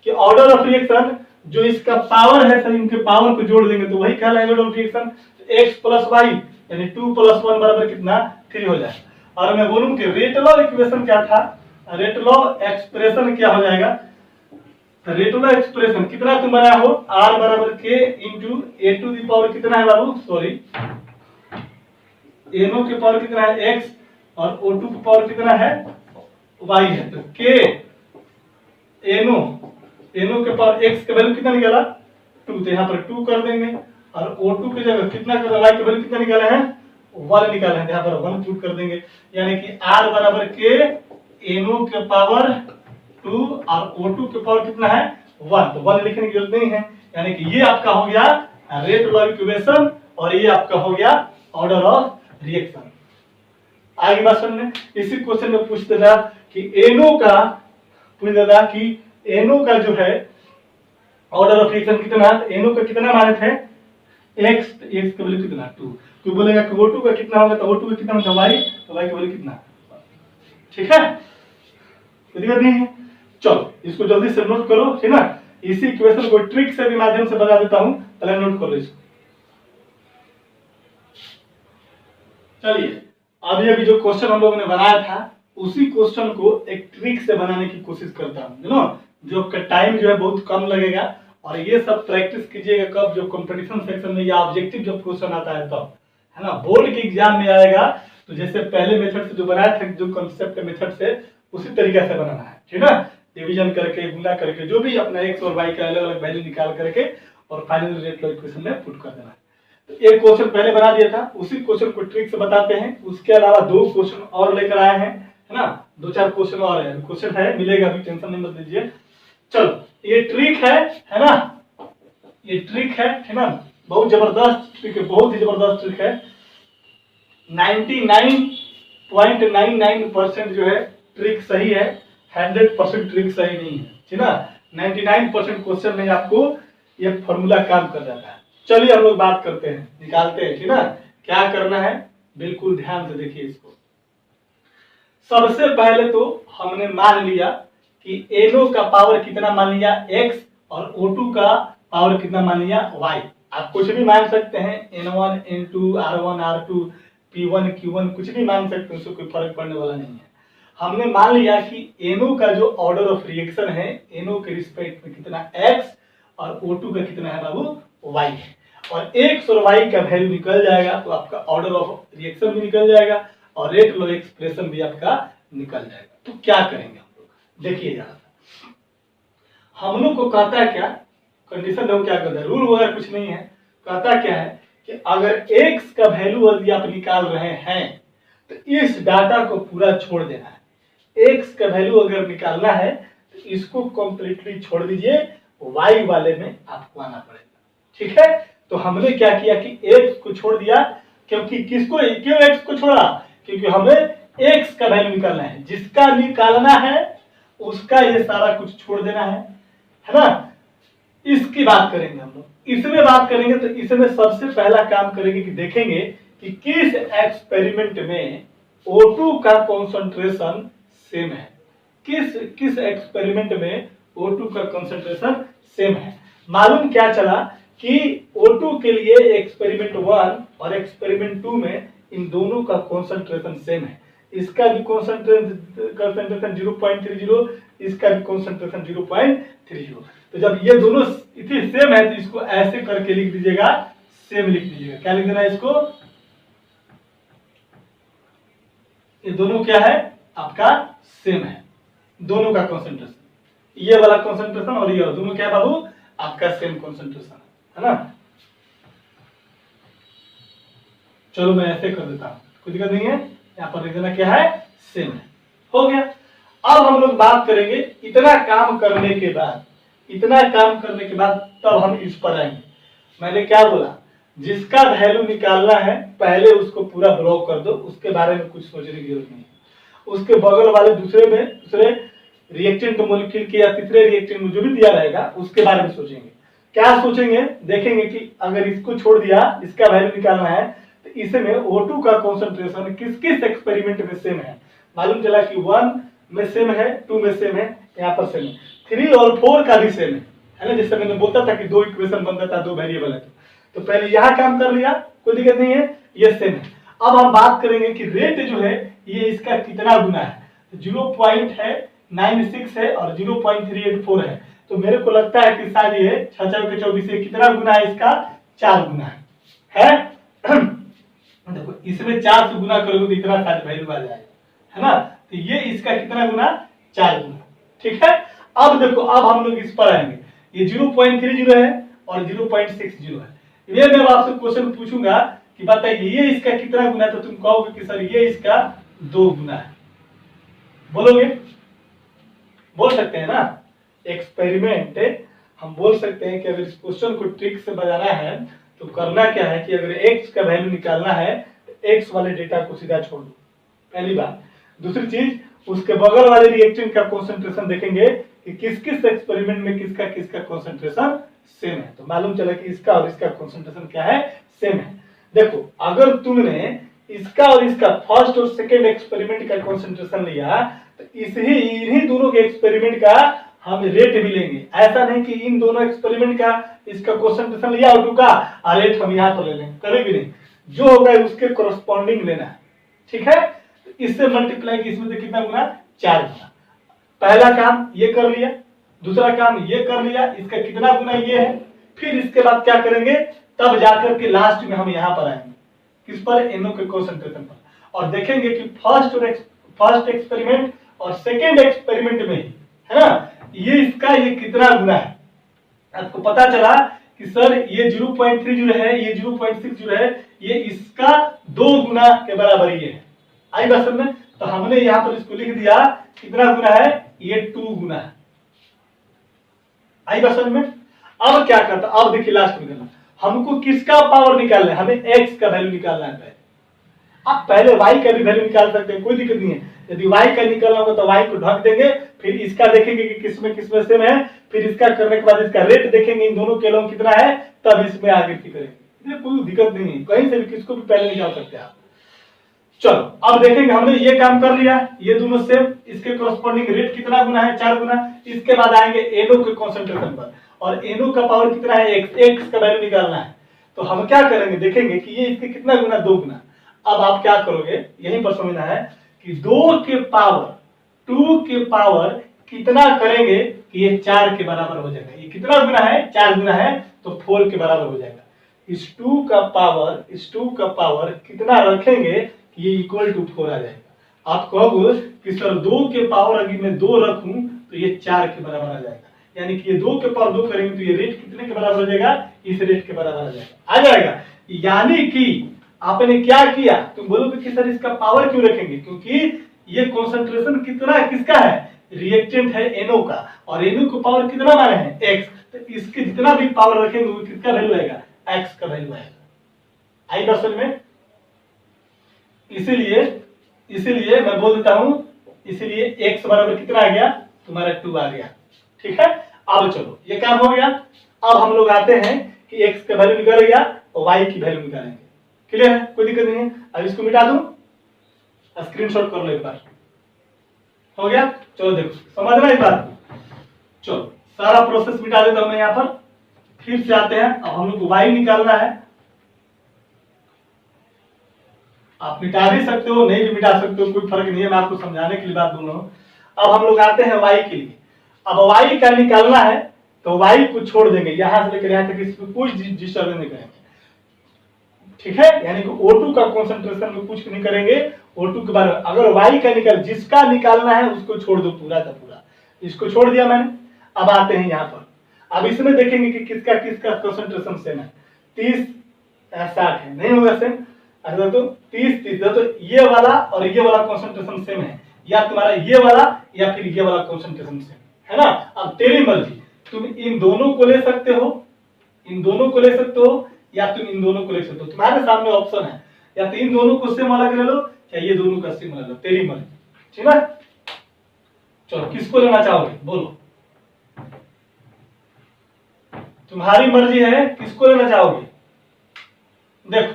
ऑर्डर ऑफ रिएक्शन जो इसका पावर है सर, इनके पावर को जोड़ देंगे तो वही कहलाएगा order of reaction, x plus y यानी 2 प्लस 1 बराबर कितना 3 हो जाएगा। और मैं बोलूं कि रेट लॉ इक्वेशन क्या था, रेट लॉ एक्सप्रेशन क्या हो जाएगा, रेट लॉ एक्सप्रेशन कितना तुम बनाया हो r बराबर k into a to the power कितना है बाबू, सॉरी no के पावर कितना है x और o2 के पावर कितना है y है, तो k no के पावर x का वैल्यू कितना निकाला 2, तो यहाँ पर 2 कर देंगे और o2 की जगह कितना कर y का वैल्यू कितना निकाला है 1 निकाला है, यहाँ पर 1 पुट कर देंगे, यानी कि r बराबर k no के पावर 2 और O2 के पावर कितना है 1, तो 1 लिखने की जरूरत नहीं है, यानी कि ये आपका हो गया रेट लॉ इक्वेशन और ये आपका हो गया ऑर्डर ऑफ रिएक्शन। आगे बात सुनने, इसी क्वेश्चन में पूछ देता कि एनो का जो है ऑर्डर ऑफ रिएक्शन कितना है, एनो का कितना माने थे x, x का वैल्यू कितना 2, कोई बोलेगा कि O2 का कितना होगा तो O2 का कितना होगा y, तो y का वैल्यू कितना, ठीक है, कोई दिक्कत नहीं है। चलो इसको जल्दी से नोट करो, ठीक ना, इसी इक्वेशन को ट्रिक से भी माध्यम से बता देता हूं, पहले नोट करो इसको। चलिए अभी जो क्वेश्चन हम लोगों ने बनाया था उसी क्वेश्चन को एक ट्रिक से बनाने की कोशिश करता हूं, जो आपका टाइम जो है बहुत कम लगेगा, और ये सब प्रैक्टिस कीजिएगा कब, जो कंपटीशन सेक्शन में या ऑब्जेक्टिव जब क्वेश्चन आता है तब, है ना, बोर्ड के एग्जाम में आएगा तो जैसे पहले मेथड से जो बनाया था, जो कंसेप्ट मेथड से उसी तरीके से बनाना है, ठीक है, डिवीजन करके गुना करके जो भी अपना x और y का अलग अलग वैल्यू निकाल करके और फाइनल रेट लॉ इक्वेशन में पुट कर देना है। तो एक क्वेश्चन पहले बना दिया था, उसी क्वेश्चन को ट्रिक से बताते हैं, उसके अलावा 2 क्वेश्चन और लेकर आए हैं, है ना, 2-4 क्वेश्चन और है, क्वेश्चन है मिलेगा अभी, टेंशन नहीं मत लीजिए। चलो ये ट्रिक है ना, ये ट्रिक है ना, बहुत जबरदस्त ट्रिक है, बहुत ही जबरदस्त ट्रिक है। 99.99% जो है ट्रिक सही है, 100% ट्रिक सही नहीं है, ठीक ना, 99% क्वेश्चन में आपको ये फॉर्मूला काम कर जाता है। चलिए हम लोग बात करते हैं, निकालते हैं, ठीक ना, क्या करना है बिल्कुल ध्यान से देखिए इसको। सबसे पहले तो हमने मान लिया कि NO का पावर कितना मान लिया x और O2 का पावर कितना मान लिया y। आप कुछ भी मान सकते हैं, N1 N2 R1 R2 P1 Q1 कुछ भी मान सकते हैं, उससे कोई फर्क पड़ने वाला नहीं है। हमने मान लिया कि NO का जो ऑर्डर ऑफ रिएक्शन है, NO के रिस्पेक्ट में कितना x और O2 का कितना है बाबू y है, और x और y का वैल्यू निकल जाएगा तो आपका ऑर्डर ऑफ रिएक्शन भी निकल जाएगा और रेट लॉ एक्सप्रेशन भी आपका निकल जाएगा। तो क्या करेंगे हम लोग, देखिए जरा, हम लोग को कहता है क्या कंडीशन, देखो क्या कहता है, रूल वगैरह कुछ नहीं है, कहता क्या है कि अगर x का वैल्यू यदि आप निकाल रहे हैं तो इस डाटा को पूरा छोड़ देना है। x का वैल्यू अगर निकालना है तो इसको कंप्लीटली छोड़ दीजिए, y वाले में आपको आना पड़ेगा, ठीक है। तो हमने क्या किया कि x को छोड़ दिया, क्योंकि किसको, क्यों x को छोड़ा, क्योंकि हमें x का वैल्यू निकालना है, जिसका निकालना है उसका ये सारा कुछ छोड़ देना है ना। इसकी बात करेंगे हम लोग, इसमें बात करेंगे तो इसमें सबसे पहला काम करेंगे कि देखेंगे कि किस एक्सपेरिमेंट में O2 का कंसंट्रेशन सेम है, किस एक्सपेरिमेंट में O2 का कंसंट्रेशन सेम है। मालूम क्या चला कि O2 के लिए एक्सपेरिमेंट 1 और एक्सपेरिमेंट 2 में इन दोनों का कंसंट्रेशन सेम है, इसका भी कंसंट्रेशन 0.30, इसका भी कंसंट्रेशन 0.30। तो जब ये दोनों सेम है तो इसको ऐसे करके लिख दीजिएगा, सेम लिख दीजिएगा, क्या लिख देना है इसको, ये दोनों क्या है आपका सेम है, दोनों का कंसंट्रेशन, ये वाला कंसंट्रेशन और ये दोनों क्या है बाबू आपका सेम कंसंट्रेशन है ना। चलो मैं ऐसे कर देता हूं, कोई दिक्कत नहीं है, यहाँ पर लिख देना क्या है सेम है, हो गया। अब हम लोग बात करेंगे इतना काम करने के बाद तब हम इस पर आएंगे। मैंने क्या बोला, जिसका वैल्यू निकालना है पहले उसको पूरा ब्लॉक कर दो, उसके बारे में कुछ सोचने की जरूरत नहीं है। उसके बगल वाले दूसरे रिएक्टेंट मॉलिक्यूल के या तीसरे रिएक्टेंट में जो भी दिया रहेगा उसके बारे में सोचेंगे। क्या सोचेंगे, देखेंगे कि अगर इसको छोड़ दिया, इसका वैल्यू निकालना है तो इसमें O2 का कंसंट्रेशन किस किस एक्सपेरिमेंट में सेम है। मालूम चला कि 1 में सेम है, 2 में सेम है, यहाँ पर सेम है, 3 और 4 का भी सेम है ना। जैसे मैंने बोलता था कि 2 इक्वेशन बनता था, 2 वेरिएबल है, तो पहले यहाँ काम कर लिया, कोई दिक्कत नहीं है, ये सेम है। अब हम बात करेंगे कि रेट जो है ये इसका कितना गुना है, 0.96 है और 0.384 है, तो मेरे को लगता है कि शायद ये 6 के 24 कितना गुना है, इसका 4 गुना है? देखो इसमें 4 से गुना करोगे तो इतना शायद वैल्यू आ जाएगा, है ना। तो ये इसका कितना गुना, 4 गुना, ठीक है। अब देखो, अब हम लोग इस पर आएंगे, ये 0.30 है और 0.60 है। ये मैं आपसे क्वेश्चन पूछूंगा कि बताइए ये इसका कितना गुना है, तो तुम कहोगे कि सर ये इसका 2 गुना है, बोलोगे, बोल सकते हैं ना। एक्सपेरिमेंट हम बोल सकते हैं कि अगर इस क्वेश्चन को ट्रिक से बनाना है तो करना क्या है कि अगर x का वैल्यू निकालना है तो x वाले डेटा को सीधा छोड़ दो, पहली बात। दूसरी चीज, उसके बगल वाले रिएक्टेंट का कंसंट्रेशन देखेंगे कि किस किस एक्सपेरिमेंट में किसका किसका कंसंट्रेशन सेम है, तो मालूम चला कि इसका और इसका कंसंट्रेशन क्या है, सेम है। देखो अगर तुमने इसका और इसका फर्स्ट और सेकेंड एक्सपेरिमेंट का कंसंट्रेशन लिया तो इन्हीं दोनों के एक्सपेरिमेंट का हम रेट भी लेंगे। ऐसा नहीं कि इन दोनों एक्सपेरिमेंट का इसका कंसंट्रेशन लिया और का और रेट हम यहाँ पर ले लें, कभी भी नहीं। जो होगा उसके कोरस्पॉन्डिंग लेना है, ठीक है। तो इससे मल्टीप्लाई इसमें से कितना गुना, 4 गुना। पहला काम ये कर लिया, दूसरा काम ये कर लिया, इसका कितना गुना ये है। फिर इसके बाद क्या करेंगे, तब जाकर के लास्ट में हम यहाँ पर आएंगे, किस पर, NO के कंसंट्रेशन पर, और देखेंगे कि फर्स्ट एक्सपेरिमेंट और सेकेंड एक्सपेरिमेंट में ही, है ना, ये कितना गुना है। आपको पता चला कि सर ये 0.3 जो है, ये 0.6 जो है, ये इसका 2 गुना के बराबर ये है। आई बात समझ में। तो हमने यहाँ पर इसको लिख दिया कितना गुना है, ये 2 गुना है। आई बात समझ में। अब क्या करता, अब देखिए लास्ट में करना, हमको किसका पावर निकालना है, हमें x का वैल्यू निकालना है। आप पहले y का भी वैल्यू निकाल सकते हैं, कोई दिक्कत नहीं है। यदि y का निकालना होगा तो y को ढक देंगे, फिर इसका देखेंगे कि किसमें सेम है, फिर इसका करने के बाद इसका रेट देखेंगे इन दोनों के लोग कितना है, तब इसमें आगे की करेंगे। ये कोई दिक्कत नहीं है, कहीं से भी किसको भी पहले निकाल सकते हैं आप। चलो अब देखेंगे, हमने ये काम कर लिया, ये दोनों सेम, इसके कोरस्पॉन्डिंग रेट कितना गुना है, 4 गुना। इसके बाद आएंगे NO के कॉन्सेंट्रेशन पर, और NO का पावर कितना है, x का वैल्यू निकालना है। तो हम क्या करेंगे, देखेंगे कि ये इसके कितना गुना, 2 गुना। अब आप क्या करोगे, यहीं पर समझना है कि 2 के पावर कितना करेंगे कि ये 4 के बराबर हो जाएगा। ये कितना गुना है, 4 गुना है, तो 4 के बराबर हो जाएगा। इस 2 का पावर कितना रखेंगे कि ये इक्वल टू 4 आ जाएगा। आप कहोगे कि सर 2 के पावर अगर मैं 2 रखूं तो ये 4 के बराबर आ जाएगा, यानी कि ये 2 के पावर 2 करेंगे तो ये रेट कितने के बराबर हो जाएगा, इस रेट के बराबर आ जाएगा। यानी कि आपने क्या किया, तुम बोलोगे कि सर इसका पावर क्यों रखेंगे, क्योंकि ये कंसंट्रेशन कितना किसका है, रिएक्टेंट है NO का, और NO को पावर कितना माने हैं, x। तो इसके जितना भी पावर रखेंगे वो किसका वैल्यू आएगा, x का वैल्यू आएगा। आई बात समझ में। इसीलिए मैं बोल देता हूं, इसीलिए x बराबर कितना आ गया, तुम्हारा 2 आ गया, ठीक है। अब चलो ये काम हो गया। अब हम लोग आते हैं कि x का वैल्यू निकल गया और y की वैल्यू निकालेंगे। क्लियर है, कोई दिक्कत नहीं है। अब इसको मिटा दूं, स्क्रीनशॉट कर लो एक बार, हो गया। चलो देखो, समझ रहे इस बात को। चलो सारा प्रोसेस मिटा देता हूं मैं यहाँ पर, फिर से आते हैं। अब हम लोग को y निकालना है। आप मिटा भी सकते हो, नहीं भी मिटा सकते हो, कोई फर्क नहीं है, मैं आपको समझाने के लिए बात बोल रहा हूं। अब हम लोग आते हैं y के लिए। अब y का निकालना है तो y को छोड़ देंगे, यहां से लेकर यहां तक इसमें कोई डिस्टर्बेंस नहीं करेंगे, ठीक है। यानी कि O2 का कंसंट्रेशन में कुछ नहीं करेंगे। O2 के बारे में अगर y का जिसका निकालना है उसको छोड़ दो, पूरा का पूरा, इसको छोड़ दिया मैंने। अब आते हैं यहाँ पर, अब इसमें देखेंगे कि किसका किसका कंसंट्रेशन सेम है। 30 60 है, नहीं होगा सेम। अच्छा तो 30 तो ये वाला और ये वाला कंसंट्रेशन सेम है, या तुम्हारा ये वाला या फिर ये वाला कंसंट्रेशन सेम है ना। अब तेरी मर्जी, तुम इन दोनों को ले सकते हो, या तुम इन दोनों को ले सकते हो, तुम्हारे सामने ऑप्शन है, या तो इन दोनों को सेम अलग ले लो, या ये दोनों का सेम अलग लो, तेरी मर्जी, ठीक है। चलो किसको लेना चाहोगे, बोलो, तुम्हारी मर्जी है, किसको लेना चाहोगे। देखो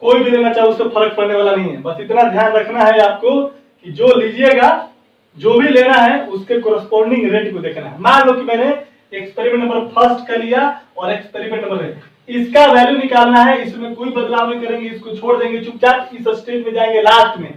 कोई भी लेना चाहो उससे फर्क पड़ने वाला नहीं है, बस इतना ध्यान रखना है आपको कि जो लीजिएगा, जो भी लेना है उसके कोरस्पॉन्डिंग रेट को देखना है। मान लो कि मैंने एक्सपेरिमेंट नंबर फर्स्ट का लिया और एक्सपेरिमेंट नंबर इसका वैल्यू निकालना है, इसमें कोई बदलाव नहीं करेंगे, इसको छोड़ देंगे, चुपचाप इस स्टेज में जाएंगे लास्ट में।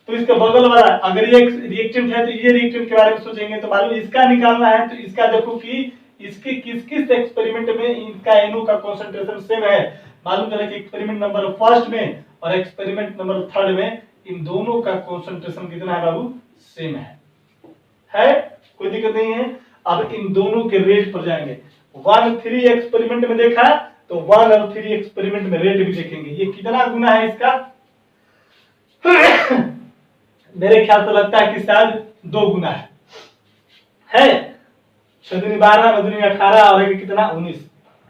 तो इसका बगल वाला, अगर ये रिएक्टेंट है तो ये रिएक्टेंट के बारे में सोचेंगे, तो मालूम इसका निकालना है तो इसका देखो कि इसके किस किस एक्सपेरिमेंट में इनका NO का कंसंट्रेशन सेम है। मालूम चला कि एक्सपेरिमेंट नंबर फर्स्ट में और एक्सपेरिमेंट नंबर थर्ड में इन दोनों का कंसंट्रेशन कितना है बाबू, सेम है, कोई दिक्कत नहीं है। अब इन दोनों के रेट पर जाएंगे। 1 3 एक्सपेरिमेंट में देखा तो 1 और 3 एक्सपेरिमेंट में रेट भी देखेंगे, ये कितना गुना है इसका। मेरे ख्याल से लगता है कि शायद 2 गुना है 6 दूनी 12, 9 दूनी 18 और एक कितना 19,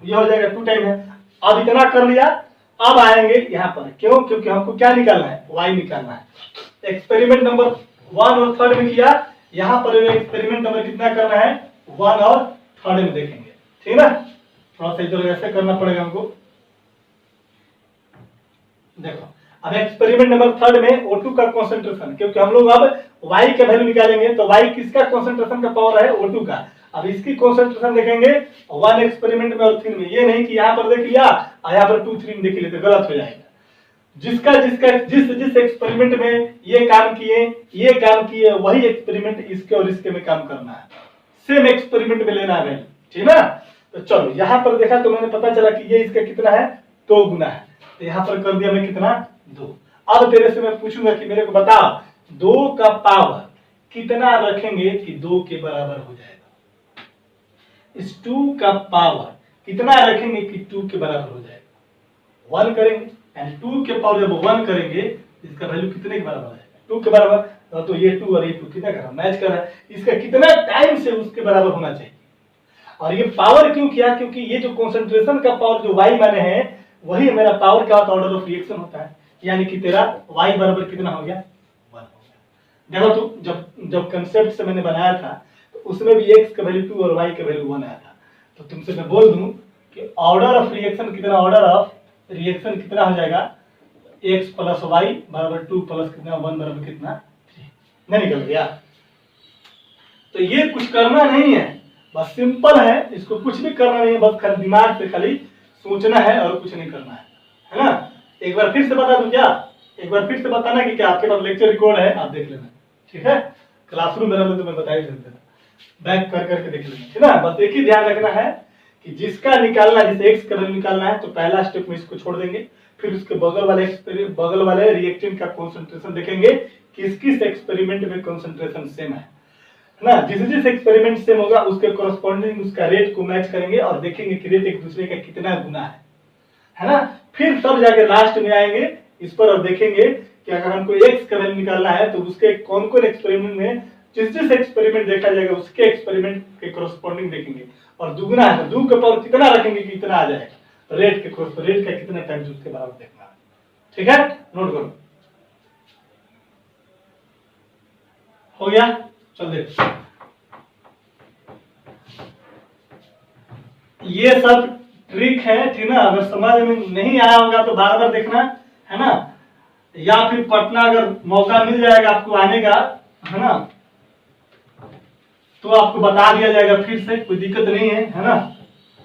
ये हो जाएगा 2 टाइम है। अब इतना कर लिया, अब आएंगे यहाँ पर, क्यों? क्योंकि हमको क्या निकालना है, y निकालना है। एक्सपेरिमेंट नंबर 1 और 3 में किया, यहाँ पर एक्सपेरिमेंट नंबर कितना करना है, 1 और 3 में देखेंगे, ठीक ना। थोड़ा सा इधर ऐसे करना पड़ेगा हमको। देखो अब एक्सपेरिमेंट नंबर 3 में O2 का कंसंट्रेशन, क्योंकि हम लोग अब y का वैल्यू निकालेंगे, तो y किसका कंसंट्रेशन का पावर है, O2 का। अब इसकी कंसंट्रेशन देखेंगे 1 एक्सपेरिमेंट में और 3 में, ये नहीं कि यहाँ पर देख लिया और यहाँ पर 2, 3 में देख लिया, तो गलत हो जाएगा। जिसका जिस एक्सपेरिमेंट में ये काम किए वही एक्सपेरिमेंट इसके और इसके में काम करना है, सेम एक्सपेरिमेंट में लेना है, ठीक ना। तो चलो यहाँ पर देखा तो मैंने पता चला कि ये इसका कितना है, 2 गुना है, तो यहाँ पर कर दिया मैं कितना, 2। अब तेरे से मैं पूछूंगा कि मेरे को बता 2 का पावर कितना रखेंगे कि 2 के बराबर हो जाएगा। इस 2 का पावर कितना रखेंगे कि 2 के बराबर हो जाएगा, 1 करेंगे, यानी 2 के पावर जब 1 करेंगे इसका वैल्यू कितने के बराबर हो जाएगा, 2 के बराबर। तो ये 2 और ये 2 कितना कर रहा है, मैच कर रहा है, इसका कितना टाइम से उसके बराबर होना चाहिए। और ये पावर क्यों किया, क्योंकि ये जो कंसंट्रेशन का पावर जो y माने हैं वही मेरा पावर का ऑर्डर ऑफ रिएक्शन होता है, यानी कि तेरा y बराबर कितना हो गया, 1 हो गया। देखो तो जब कंसेप्ट से मैंने बनाया था तो उसमें भी x का वैल्यू 2 और y का वैल्यू 1 आया था। तो तुमसे मैं बोल दूं कि ऑर्डर ऑफ रिएक्शन कितना, ऑर्डर ऑफ रिएक्शन कितना हो जाएगा, x प्लस y बराबर 2 प्लस कितना 1 बराबर कितना 3, नहीं निकल गया। तो ये कुछ करना नहीं है, बस सिंपल है, इसको कुछ भी करना नहीं है, बस खाली दिमाग से खाली सोचना है और कुछ नहीं करना है ना। एक बार फिर से बता दूं क्या, एक बार फिर से बताना कि क्या आपके पास लेक्चर रिकॉर्ड है, आप देख लेना, ठीक है। क्लासरूम में रहते तो मैं बता ही सकता था, बैक कर करके देख लेना, ठीक ना। बस एक ही ध्यान रखना है कि जिसका निकालना, जैसे एक्स का वैल्यू निकालना है तो पहला स्टेप में इसको छोड़ देंगे, फिर उसके बगल वाले रिएक्टेंट का कंसंट्रेशन देखेंगे, किस किस एक्सपेरिमेंट में कंसंट्रेशन सेम है ना। जिस एक्सपेरिमेंट सेम होगा उसके कोरस्पॉन्डिंग उसका रेट को मैच करेंगे और देखेंगे कि रेट एक दूसरे का कितना गुना है ना। फिर तब जाके लास्ट में आएंगे इस पर और देखेंगे कि अगर हमको एक्स का वैल्यू निकालना है तो उसके कौन कौन एक्सपेरिमेंट में जिस एक्सपेरिमेंट देखा जाएगा उसके एक्सपेरिमेंट के कोरस्पॉन्डिंग देखेंगे, और दुगुना है तो 2 का पावर कितना रखेंगे कि इतना आ जाएगा, रेट के रेट का कितना टाइम उसके बराबर देखना है, ठीक है। नोट करो, हो गया। चल देख, ये सब ट्रिक है, ठीक ना। अगर समझ में नहीं आया होगा तो बार बार देखना है ना, या फिर पटना अगर मौका मिल जाएगा आपको आने का, है ना, तो आपको बता दिया जाएगा फिर से, कोई दिक्कत नहीं है ना।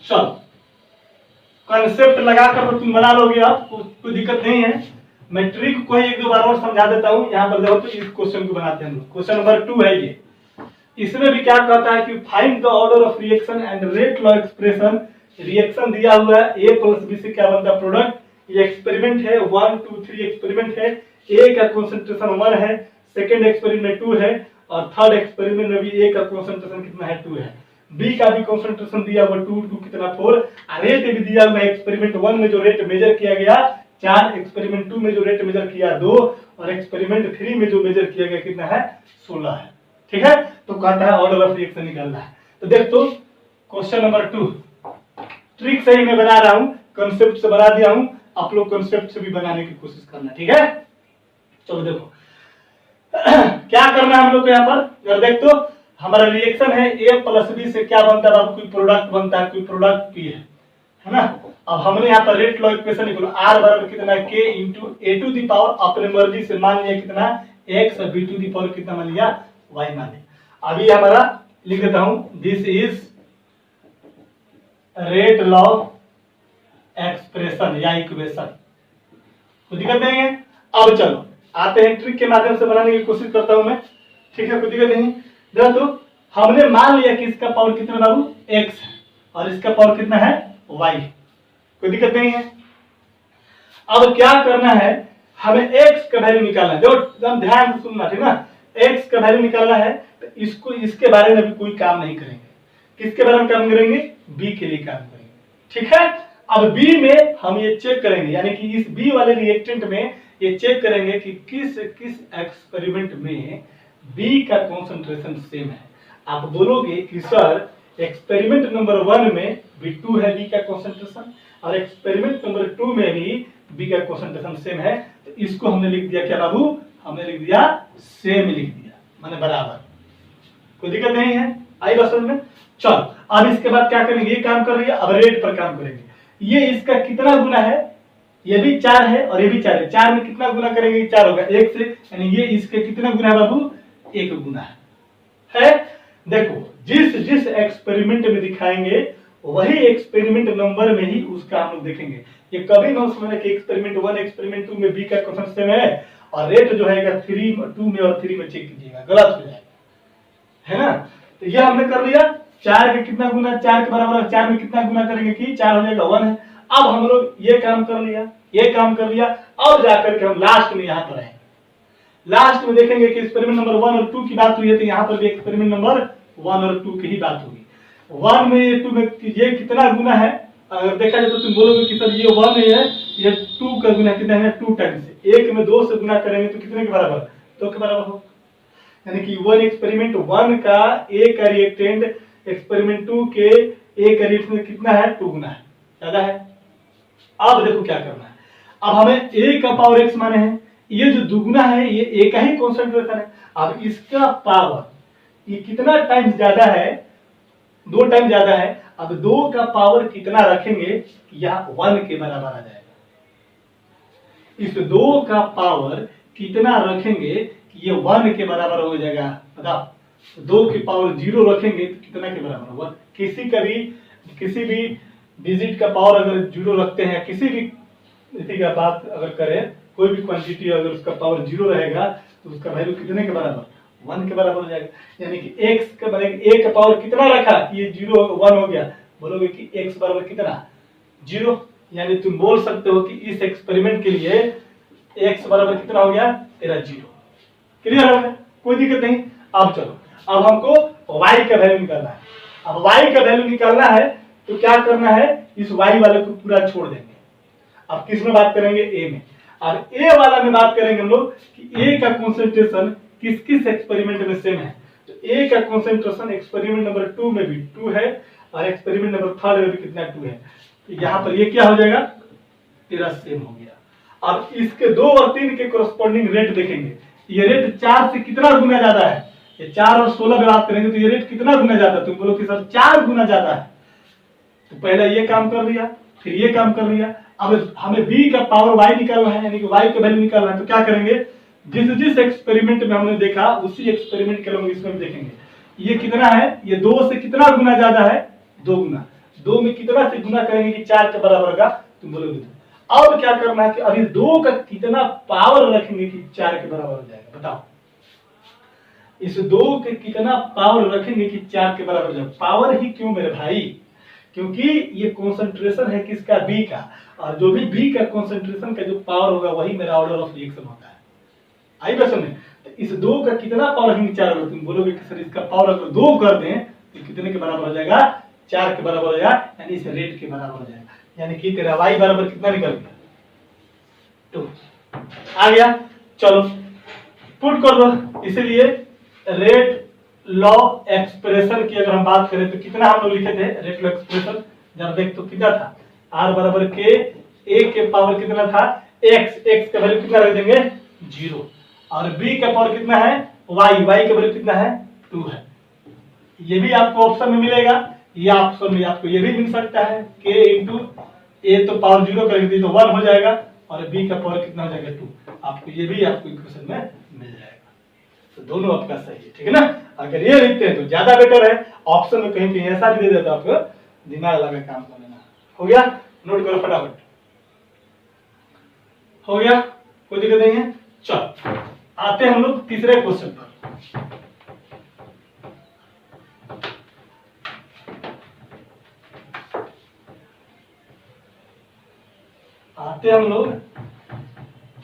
चल कंसेप्ट लगाकर तो तुम बना लोगे, आप कोई दिक्कत नहीं है। मैं ट्रिक को ही 1-2 बार और समझा देता हूं। यहाँ पर देखो तो इस क्वेश्चन को बनाते हैं, क्वेश्चन नंबर 2 है ये। इसमें भी क्या कहता है कि find the order of reaction and rate law expression. Reaction दिया हुआ है, a प्लस b से क्या बनता है, प्रोडक्ट। ये एक्सपेरिमेंट है, 1 2 3 एक्सपेरिमेंट है। a का कंसंट्रेशन 1 है, सेकंड एक्सपेरिमेंट 2 है, और थर्ड एक्सपेरिमेंट में भी a का कंसंट्रेशन कितना है, 2 है। b का भी कंसंट्रेशन दिया हुआ 2 2 कितना 4। रेट भी दिया हुआ है, एक्सपेरिमेंट 1 में जो रेट मेजर किया गया 4, एक्सपेरिमेंट 2 में जो रेट मेजर किया 2, और एक्सपेरिमेंट 3 में जो मेजर किया गया कितना है, 16 है, ठीक है। तो कहता है ऑर्डर ऑफ रिएक्शन निकालना है। तो देख तो क्वेश्चन नंबर 2 ट्रिक से ही मैं बना रहा हूं, कंसेप्ट से बना दिया हूं, आप लोग कंसेप्ट से भी बनाने की कोशिश करना, ठीक है। चलो देखो क्या करना है हम लोग को यहाँ पर। अगर देख तो हमारा रिएक्शन है a प्लस b से क्या बनता है, कोई प्रोडक्ट बनता है, कोई प्रोडक्ट p है ना। अब हमने यहाँ पर रेट लॉ इक्वेशन निकाला, r बराबर कितना है, k into a to the power अपने मर्जी से मान लिया कितना x, और b टू दी पावर कितना मान लिया y मान लिया। अभी हमारा लिख देता हूं, this is rate law expression या इक्वेशन, कोई दिक्कत नहीं है। अब चलो आते हैं ट्रिक के माध्यम से बनाने की कोशिश करता हूं मैं, ठीक है, कोई दिक्कत नहीं। देखो तो हमने मान लिया कि इसका पावर कितना बाबू x है और इसका पावर कितना है y, कोई दिक्कत नहीं है। अब क्या करना है, हमें x का वैल्यू निकालना है। देखो एकदम ध्यान से सुनना, ठीक ना। x का वैल्यू निकालना है तो इसको इसके बारे में भी कोई काम नहीं करेंगे, किसके बारे में काम करेंगे, b के लिए काम करेंगे, ठीक है। अब b में हम ये चेक करेंगे, यानी कि इस b वाले रिएक्टेंट में ये चेक करेंगे कि किस किस एक्सपेरिमेंट में b का कंसंट्रेशन सेम है। आप बोलोगे कि सर एक्सपेरिमेंट नंबर 1 में भी 2 है बी का कॉन्सेंट्रेशन और एक्सपेरिमेंट नंबर 2 में भी बी का कॉन्सेंट्रेशन सेम है, तो इसको हमने लिख दिया क्या बाबू, हमने लिख दिया सेम लिख दिया, माने बराबर, कोई दिक्कत नहीं है। आई बात समझ में। चलो अब इसके बाद क्या करेंगे, ये काम कर रही है, अब रेट पर काम करेंगे। ये इसका कितना गुना है, ये भी 4 है और ये भी 4 है, 4 में कितना गुना करेंगे, 4 होगा 1 से, यानी ये इसके कितना गुना है बाबू, 1 गुना है। देखो जिस जिस एक्सपेरिमेंट में दिखाएंगे वही एक्सपेरिमेंट नंबर में ही उसका हम लोग देखेंगे। ये कभी ना समझना कि एक्सपेरिमेंट 1 एक्सपेरिमेंट 2 में बी का क्वेश्चन सेम है और रेट जो है 3 2 में और 3 में चेक कीजिएगा, गलत हो जाएगा, है ना। तो ये हमने कर लिया, 4 के कितना गुना, 4 के बराबर, 4 में कितना गुना करेंगे कि 4 हो जाएगा 1 है। अब हम लोग ये काम कर लिया, ये काम कर लिया, अब जाकर के हम लास्ट में यहाँ पर आएंगे, लास्ट में देखेंगे कि एक्सपेरिमेंट नंबर 1 और 2 की बात हुई है, तो यहाँ पर भी एक्सपेरिमेंट नंबर 1 और 2 की ही बात होगी। 1 में 2 में ये कितना गुना है, अगर देखा जाए तो तुम बोलोगे कि सर ये 1 है, ये 2 का गुना कितना है, 2 टाइम्स, 1 में 2 से गुना करेंगे तो कितने के बराबर, 2 के बराबर हो, यानी कि 1 एक्सपेरिमेंट 1 का ए का रिएक्टेंट एक्सपेरिमेंट 2 के ए का रिएक्टेंट कितना है, 2 गुना है, ज्यादा है। अब देखो क्या करना है, अब हमें ए का पावर x माने हैं, ये जो दुगुना है ये ए का ही कॉन्सेंट्रेशन है, अब इसका पावर ये कितना टाइम्स ज्यादा है, 2 टाइम ज्यादा है, अब 2 का पावर कितना रखेंगे, यह 1 के बराबर आ जाएगा। इस 2 का पावर कितना रखेंगे कि ये 1 के बराबर हो जाएगा, बताओ। 2 की पावर 0 रखेंगे तो कितना के बराबर होगा, किसी भी डिजिट का पावर अगर 0 रखते हैं, किसी भी इसी का बात अगर करें, कोई भी क्वांटिटी अगर उसका पावर 0 रहेगा तो उसका वैल्यू कितने के बराबर, 1 के बराबर हो जाएगा। यानी कि x का बराबर a का पावर कितना रखा, ये 0 1 हो गया, बोलोगे कि x बराबर कितना, 0, यानी तुम बोल सकते हो कि इस एक्सपेरिमेंट के लिए x बराबर कितना हो गया, तेरा 0। क्लियर हो गया, कोई दिक्कत नहीं। अब चलो, अब हमको y का वैल्यू निकालना है। अब y का वैल्यू निकालना है तो क्या करना है, इस y वाले को पूरा छोड़ देंगे। अब किस में बात करेंगे, a में। और a वाला में बात करेंगे हम लोग कि a का कंसंट्रेशन किस किस एक्सपेरिमेंट में सेम है, तो a का कंसंट्रेशन एक्सपेरिमेंट नंबर 2 में भी 2 है और एक्सपेरिमेंट नंबर 3 में भी कितना 2 है, तो यहाँ पर ये क्या हो जाएगा, तेरा सेम हो गया। अब इसके 2 और 3 के कोरस्पोंडिंग रेट देखेंगे, ये रेट 4 से कितना गुना ज्यादा है, ये 4 और 16 में बात करेंगे तो ये रेट कितना गुना ज्यादा है, तुम बोलो कि सर 4 गुना ज्यादा है। तो पहले ये काम कर लिया, फिर ये काम कर लिया, अब हमें b का पावर y निकालना है, यानी कि y का वैल्यू निकालना है, तो क्या करेंगे, जिस जिस एक्सपेरिमेंट में हमने देखा उसी एक्सपेरिमेंट के लोग इसमें भी देखेंगे। ये कितना है, ये 2 से कितना गुना ज्यादा है, 2 गुना, 2 में कितना से गुना करेंगे कि 4 के बराबर का, तुम बोलोगे। अब क्या करना है कि अभी 2 का कितना पावर रखेंगे कि 4 के बराबर हो जाएगा, बताओ। इस 2 के कितना पावर रखेंगे कि 4 के बराबर हो जाएगा। पावर ही क्यों मेरे भाई, क्योंकि ये कंसंट्रेशन है किसका, बी का, और जो भी बी का कंसंट्रेशन का जो पावर होगा वही मेरा ऑर्डर ऑफ रिएक्शन होता है। आई बात समझ। तो इस 2 का कितना पावर रखेंगे, 4 होगा, तुम बोलोगे कि सर इसका पावर अगर 2 कर दें तो कितने के बराबर हो जाएगा, 4 के बराबर हो जाएगा, यानी इस रेट के बराबर हो जाएगा, यानी कि तेरा y बराबर कितना निकल गया, 2 आ गया। चलो पुट कर दो, इसीलिए रेट लॉ एक्सप्रेशन की अगर हम बात करें तो कितना हम लोग लिखे थे, रेट लॉ एक्सप्रेशन जरा देख तो कितना था, r बराबर के a के पावर कितना था x का वैल्यू कितना रख देंगे 0, और b का पावर कितना है y का वैल्यू कितना है 2 है। ये भी आपको ऑप्शन में मिलेगा, ये ऑप्शन में आपको ये भी मिल सकता है k इंटू a, तो पावर 0 कर दी तो 1 हो जाएगा, और b का पावर कितना हो जाएगा 2, आपको ये भी आपको इक्वेशन में मिल जाएगा। तो दोनों आपका सही है, ठीक है ना। अगर ये लिखते हैं तो ज्यादा बेटर है, ऑप्शन में कहीं कहीं ऐसा भी दे देता, आपको दिमाग लगा काम कर लेना। हो गया, नोट करो फटाफट, हो गया, कोई दिक्कत नहीं है। चल आते हैं हम लोग तीसरे क्वेश्चन पर। आते हैं हम लोग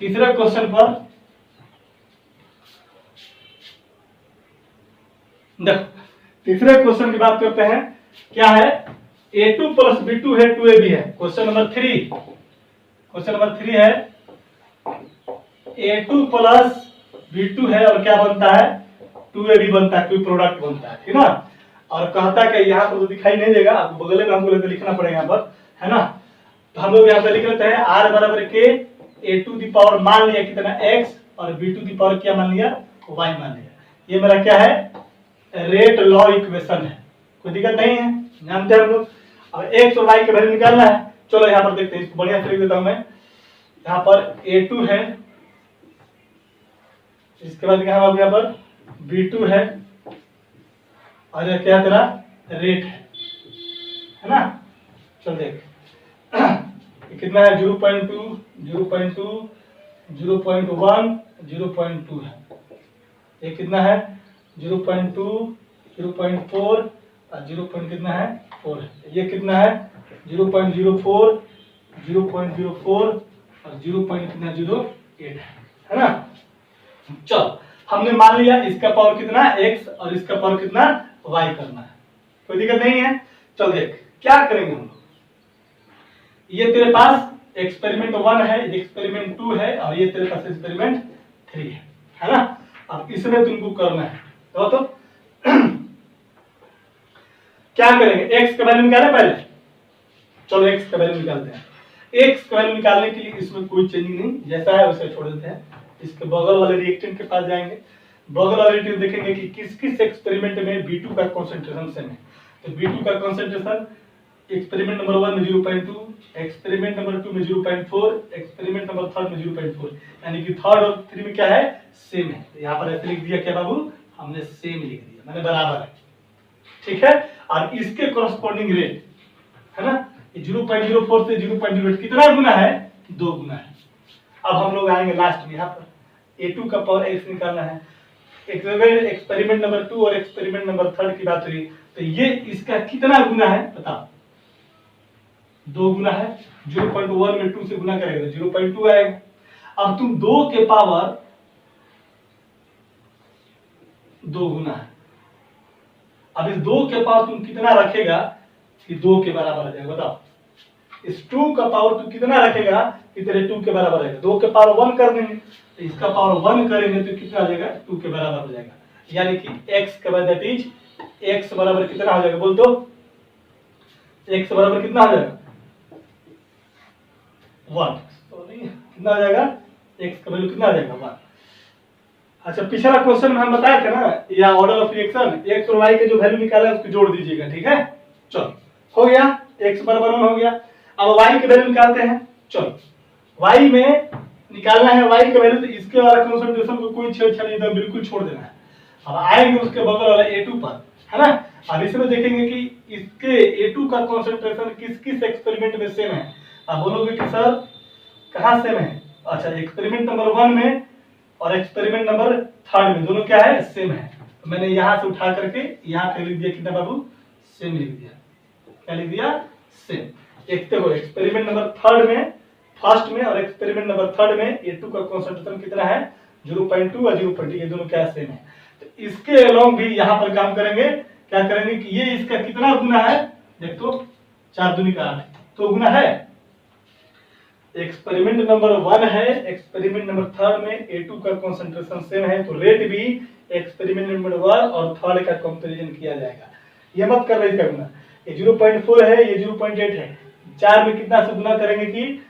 तीसरे क्वेश्चन पर। देखो तीसरे क्वेश्चन की बात करते हैं, क्या है, a2 प्लस b2 है, 2ab है। क्वेश्चन नंबर 3, क्वेश्चन नंबर 3 है a2 प्लस b2 है और क्या बनता है 2a भी बनता है, कोई प्रोडक्ट बनता है, ठीक ना। और कहता है कि यहाँ पर तो दिखाई नहीं देगा, आपको बगल में हमको लिखना पड़ेगा यहाँ पर, है ना। तो हम लोग यहाँ पे लिख लेते हैं r बराबर के a टू दी पावर मान लिया कितना x और b टू दी पावर क्या मान लिया y मान लिया। ये मेरा क्या है, रेट लॉ इक्वेशन है, कोई दिक्कत नहीं है, जानते हैं हम लोग। अब x और y के वैल्यू निकालना है, चलो यहाँ पर देखते हैं, इसको बढ़िया से लिख देता हूं मैं। यहाँ पर a2 है, इसके बाद यहाँ पर b2 है और यह क्या तेरा रेट है ना। चल देख ये कितना है 0.2 0.2 0.1 0.2 है, ये कितना है 0.2 0.4 और 0. कितना है 4 है, ये कितना है 0.04 0.04 और 0.08 है ना। चल हमने मान लिया इसका पावर कितना x और इसका पावर कितना y करना है, कोई दिक्कत नहीं है। चल देख क्या करेंगे हम लोग, ये तेरे पास एक्सपेरिमेंट 1 है, एक्सपेरिमेंट 2 है और ये तेरे पास एक्सपेरिमेंट 3 है ना। अब इसमें तुमको करना है तो क्या करेंगे, x का वैल्यू निकाले पहले, चलो x का वैल्यू निकालते हैं। x का वैल्यू निकालने के लिए इसमें कोई चेंजिंग नहीं, जैसा है वैसे छोड़ देते हैं। इसके बगल वाले रिएक्टेंट के पास जाएंगे, बगल वाले रिएक्टेंट देखेंगे कि किस किस एक्सपेरिमेंट में B2 का कंसंट्रेशन सेम है। तो B2 का कंसंट्रेशन एक्सपेरिमेंट नंबर 1 में 0.2, एक्सपेरिमेंट नंबर 2 में 0.4, एक्सपेरिमेंट नंबर 3 में 0.4, यानी कि 3 और 3 में क्या है सेम है। तो यहाँ पर ऐसे लिख दिया क्या बाबू, हमने सेम लिख दिया, मैंने बराबर है, ठीक है। और इसके कॉरस्पॉन्डिंग रेट है ना, 0.04 से 0.08 कितना गुना है, 2 गुना है। अब हम लोग आएंगे लास्ट में, यहाँ पर a2 का पावर x निकालना है। एक्सपेरिमेंट नंबर 2 और एक्सपेरिमेंट नंबर 3 की बात हुई, तो ये इसका कितना गुना है बताओ, 2 गुना है। 0.1 में 2 से गुना करेगा 0.2 आएगा। अब तुम 2 के पावर 2 गुना है, अब इस 2 के पावर तुम कितना रखेगा कि 2 के बराबर आ जाएगा, बताओ। इस 2 का पावर तुम कितना रखेगा कि तेरे 2 के बराबर आएगा, 2 के पावर 1 कर देंगे तो इसका पावर 1 करेंगे तो कितना आ जाएगा 2 के बराबर हो जाएगा। यानी कि x के बाद दैट इज x बराबर कितना हो जाएगा, बोल दो x बराबर कितना हो जाएगा 1, कितना आ जाएगा x का वैल्यू कितना आ जाएगा 1। अच्छा पिछला क्वेश्चन में हम बताए थे ना, या ऑर्डर ऑफ रिएक्शन x और y के जो वैल्यू निकाला है उसको जोड़ दीजिएगा, ठीक है। चलो हो गया, x बराबर 1 हो गया। अब y के वैल्यू निकालते हैं, चलो y में निकालना है y का वैल्यू, तो इसके वाला कंसंट्रेशन को कोई छेड़छाड़ नहीं, बिल्कुल छोड़ देना है। अब आएंगे उसके बगल वाला a2 पर, है ना। अब इसमें देखेंगे कि इसके a2 का कंसंट्रेशन किस किस एक्सपेरिमेंट में सेम है। अब बोलोगे कि सर कहाँ सेम है, अच्छा एक्सपेरिमेंट नंबर 1 में और एक्सपेरिमेंट नंबर 3 में दोनों क्या है सेम है। तो मैंने यहाँ से उठा करके यहाँ पे लिख दिया कितना बाबू, सेम लिख दिया, क्या लिख दिया सेम। एक देखो एक्सपेरिमेंट नंबर 3 में फर्स्ट में और एक्सपेरिमेंट नंबर 3 में a2 का कंसंट्रेशन कितना है 0.2 और 0.2, ये दोनों क्या सेम है। तो इसके अलोंग भी यहाँ पर काम करेंगे, क्या करेंगे कि ये इसका कितना गुना है, देखो 4 दूनी का 8, तो गुना है। एक्सपेरिमेंट नंबर 1 है, एक्सपेरिमेंट नंबर 3 में a2 का कंसंट्रेशन सेम है, तो रेट भी एक्सपेरिमेंट नंबर 1 और 3 का कंपैरिजन किया जाएगा। ये मत कर रहे इसका गुना, ये 0.4 है, ये 0.8 है, 4 में कितना से गुना करेंगे कि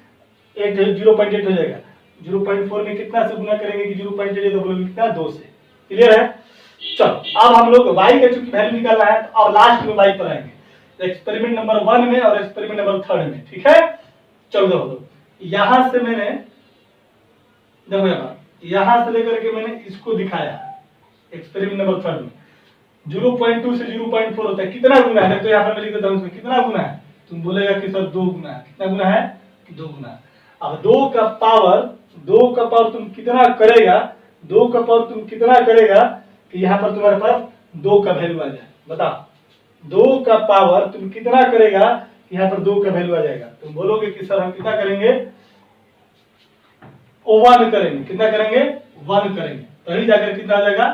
0.8 हो जाएगा। 0.4 में कितना से गुना करेंगे कि 0.8, तो बोलोगे कितना 2 से, क्लियर है। चलो अब हम लोग y का चूंकि वैल्यू निकालना है, तो अब लास्ट में y पर आएंगे, एक्सपेरिमेंट नंबर 1 में और एक्सपेरिमेंट नंबर 3 में, ठीक है। चलो देखो यहां से मैंने देखो यहां से लेकर के मैंने इसको दिखाया एक्सपेरिमेंट नंबर 3 में 0.2 से 0.4 होता है, कितना गुना है, तो यहाँ पर मैं लिख देता हूं इसमें कितना गुना है, तुम बोलेगा कि सर 2 गुना है, कितना गुना है 2 गुना। अब 2 का पावर तुम कितना करेगा, 2 का पावर तुम कितना करेगा कि यहाँ पर तुम्हारे पास 2 का वैल्यू आ जाए, बताओ 2 का पावर तुम कितना करेगा कि यहाँ पर 2 का वैल्यू आ जाएगा। तुम बोलोगे कि सर हम कितना करेंगे 1 करेंगे, कितना करेंगे 1 करेंगे, तभी जाकर कितना आ जाएगा,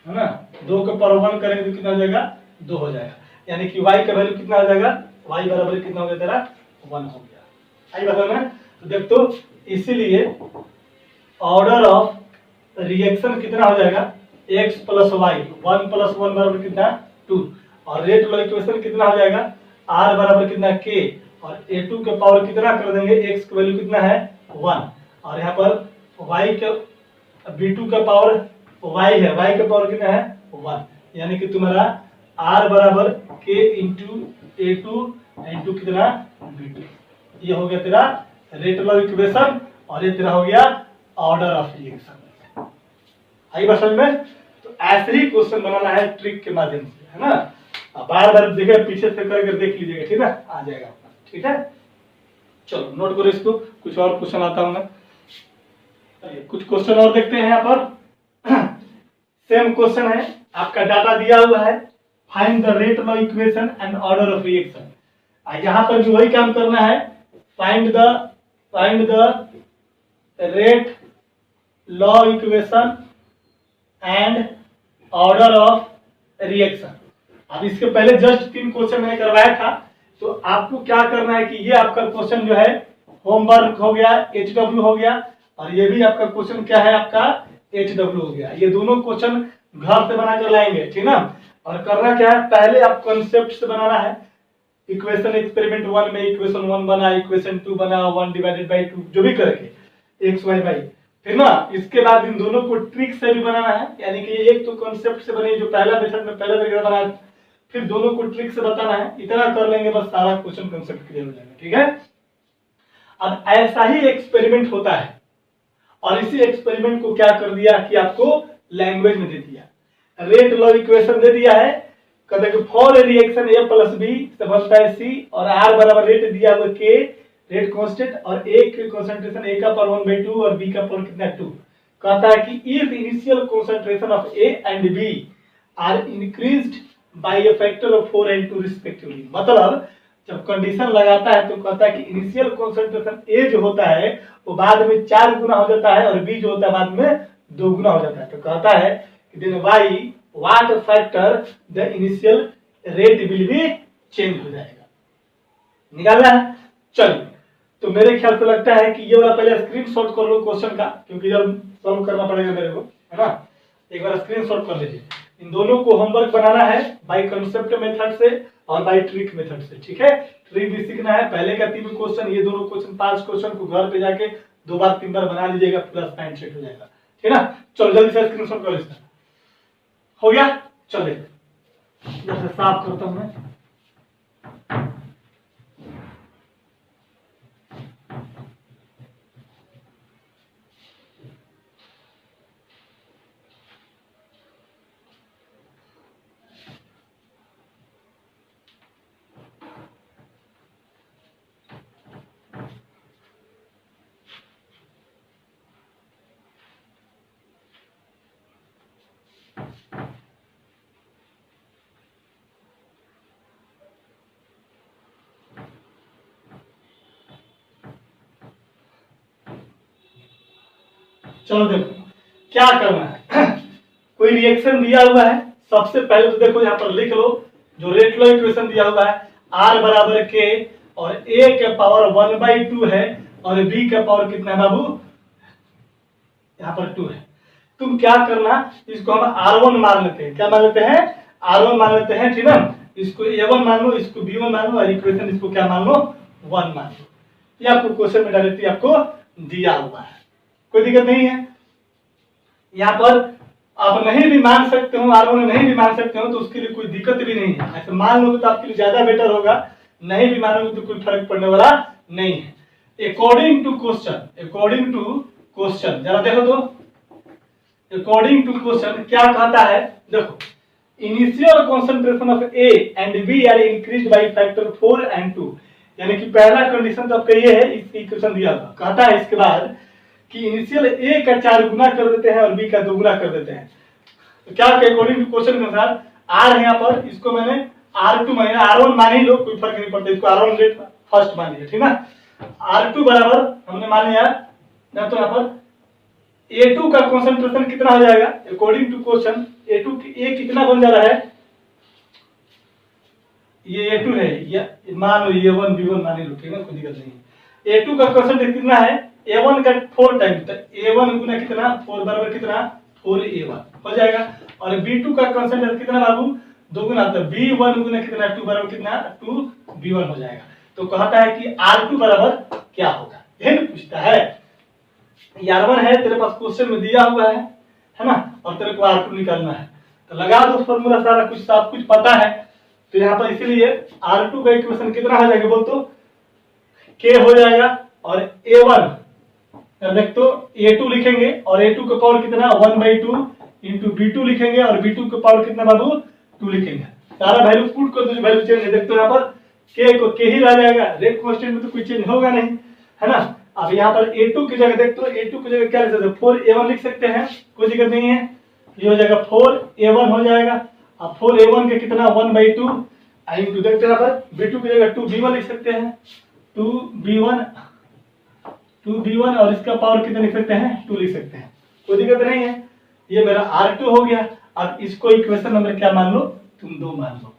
है ना। 2 का पावर 1 करेंगे तो कितना आ जाएगा 2 हो जाएगा, यानी कि y का वैल्यू कितना आ जाएगा, y बराबर कितना हो गया तेरा 1 हो गया। आई बराबर है, तो देख तो इसीलिए ऑर्डर ऑफ रिएक्शन कितना हो जाएगा x प्लस वाई, 1 प्लस 1 बराबर कितना 2, और रेट वाला इक्वेशन कितना हो जाएगा r बराबर कितना k, और a2 के पावर कितना कर देंगे, x की वैल्यू कितना है 1, और यहाँ पर y के b2 का पावर y है, y का पावर कितना है 1, यानी कि तुम्हारा r बराबर k इंटू a2 इंटू कितना b2, ये हो गया तेरा रेट वाला इक्वेशन, और ये तेरा हो गया ऑर्डर ऑफ रिएक्शन। आई बात समझ में? तो ऐसे ही क्वेश्चन बनाना है ट्रिक के माध्यम से, है ना। बार बार देखे पीछे से करके देख लीजिएगा, ठीक है, आ जाएगा अपना, ठीक है। चलो नोट करो इसको, कुछ और क्वेश्चन आता हूं मैं। कुछ क्वेश्चन और देखते हैं यहाँ पर। सेम क्वेश्चन है, आपका डाटा दिया हुआ है, find the rate law equation and order of reaction. यहाँ पर भी वही काम करना है, find the rate law equation and order of reaction. अब इसके पहले जस्ट 3 क्वेश्चन मैंने करवाया था, तो आपको क्या करना है कि ये आपका क्वेश्चन जो है होमवर्क हो गया, HW हो गया, और ये भी आपका क्वेश्चन क्या है, आपका HW हो गया। ये दोनों क्वेश्चन घर से बना कर लाएंगे, ठीक ना। और करना क्या है, पहले आप कॉन्सेप्ट से बनाना है। इक्वेशन एक्सपेरिमेंट 1 में इक्वेशन 1 बना, इक्वेशन 2 बना, 1 डिवाइडेड बाई 2 जो भी करके एक्स वाई बाई, फिर ना इसके बाद इन दोनों को ट्रिक से भी बनाना है, यानी कि एक तो कॉन्सेप्ट से बने जो पहला मेथड में पहले तरीके बनाया, फिर दोनों को ट्रिक से बताना है। इतना कर लेंगे बस सारा क्वेश्चन कॉन्सेप्ट क्लियर हो जाएगा, ठीक है। अब ऐसा ही एक्सपेरिमेंट होता है, और इसी एक्सपेरिमेंट को क्या कर दिया कि आपको लैंग्वेज में दे दिया, रेट लॉ इक्वेशन दे दिया है, कहते हैं for a reaction a plus B समझता है c, और r बराबर रेट दिया हुआ k, रेट कांस्टेंट, और a के कंसंट्रेशन a का पावर 1/2 और b का पावर कितना 2। कहता है कि if initial concentration of a and b are increased by a factor of 4 and 2 respectively. मतलब जब कंडीशन लगाता है तो कहता है कि इनिशियल कंसंट्रेशन a जो होता है वो बाद में 4 गुना हो जाता है, और b जो होता है बाद में 2 गुना हो जाता है। तो कहता है कि then y what factor the initial rate will be change हो जाएगा, निकालना है। चलिए, तो मेरे ख्याल से लगता है कि ये वाला पहले स्क्रीनशॉट कर लो क्वेश्चन का, क्योंकि जब सॉल्व करना पड़ेगा मेरे को, है ना। एक बार स्क्रीनशॉट कर लीजिए। इन दोनों को होमवर्क बनाना है बाय कंसेप्ट मेथड से और बाय ट्रिक मेथड से, ठीक है। ट्रिक भी सीखना है, पहले का 3 क्वेश्चन, ये दोनों क्वेश्चन 5 क्वेश्चन को घर पे जाके 2 बार 3 बार बना लीजिएगा, पूरा स्पैन सेट हो जाएगा, ठीक है ना। चलो जल्दी से स्क्रीनशॉट कर लीजिए। हो गया, चलिए इधर से साफ करता हूं मैं। चलो देखो क्या करना है। कोई रिएक्शन दिया हुआ है, सबसे पहले तो देखो यहाँ पर लिख लो जो रेट लॉ इक्वेशन दिया हुआ है, r बराबर k, और a के पावर 1/2 है, और b का पावर कितना है बाबू, यहाँ पर 2 है। तुम क्या करना, इसको हम r1 मान लेते हैं। क्या मान लेते हैं, r1 मान लेते हैं, ठीक है। इसको a1 मान लो, इसको b1 मान लो, और इक्वेशन इसको क्या मान लो, 1 मान लो। ये आपको क्वेश्चन में डायरेक्टली आपको दिया हुआ है, कोई दिक्कत नहीं है। यहाँ पर आप नहीं भी मान सकते हो, R1 नहीं भी मान सकते हो, तो उसके लिए कोई दिक्कत भी नहीं है। ऐसे मान लोगे तो आपके लिए ज्यादा बेटर होगा, नहीं भी मानोगे तो कोई फर्क पड़ने वाला नहीं है। अकॉर्डिंग टू क्वेश्चन जरा देखो तो, अकॉर्डिंग टू क्वेश्चन क्या कहता है, देखो initial concentration of A and B are increased by factor 4 and 2, यानी कि पहला कंडीशन तो आपका ये है, इस इक्वेशन दिया हुआ कहता है इसके बाद कि इनिशियल A का 4 गुना कर देते हैं और B का 2 गुना कर देते हैं। तो क्या अकॉर्डिंग टू क्वेश्चन के अनुसार R है यहाँ पर, इसको मैंने R2 माना, R1 मान ही लो, कोई फर्क नहीं पड़ता, इसको R1 रेट फर्स्ट मान लिया, ठीक ना। R2 बराबर हमने मान लिया ना, तो यहाँ पर A2 का कंसंट्रेशन कितना हो जाएगा, according to question A2 A कितना बन जा रहा है, ये A2 है, या मान लो A1 B1 मान लो, ठीक है, कोई दिक्कत नहीं है। A2 का कंसंट्रेशन कितना है, A1 का 4 टाइम, तो A1 गुना कितना 4 बराबर कितना 4A1 हो जाएगा। और B2 का कंसंट्रेशन कितना बाबू, 2 गुना, तो B1 गुना कितना 2 बराबर कितना 2B1 हो जाएगा। तो कहता है कि R2 बराबर क्या होगा, यही पूछता है। R1 है तेरे पास, क्वेश्चन में दिया हुआ है ना, और तेरे को R2 निकालना है, तो लगा दो फॉर्मूला, सारा कुछ सब कुछ पता है। तो यहाँ पर इसीलिए R2 का इक्वेशन कितना हो जाएगा बोल तो, K हो जाएगा, और A1 देख तो A2 लिखेंगे, और A2 का पावर कितना 1/2 इंटू B2 लिखेंगे, और B2 का पावर कितना बाबू 2 लिखेंगे। सारा वैल्यू पुट कर दो, वैल्यू चेंज है, देख तो यहाँ पर K को K ही रह जाएगा, रेट कांस्टेंट में तो कुछ चेंज होगा नहीं, है ना। अब यहाँ पर A2 की जगह देख तो A2 की जगह क्या लिख सकते हैं, 4A1 लिख सकते हैं, कोई दिक्कत नहीं है। ये हो जाएगा 4A1 हो जाएगा। अब 4A1 के कितना 1/2 इंटू देखते हैं यहाँ पर B2 की जगह 2B1 लिख सकते हैं, 2B1 और इसका पावर कितना लिख सकते हैं 2 लिख सकते हैं, कोई दिक्कत नहीं है। ये मेरा R2 हो गया। अब इसको इक्वेशन नंबर क्या मान लो तुम 2 मान लो,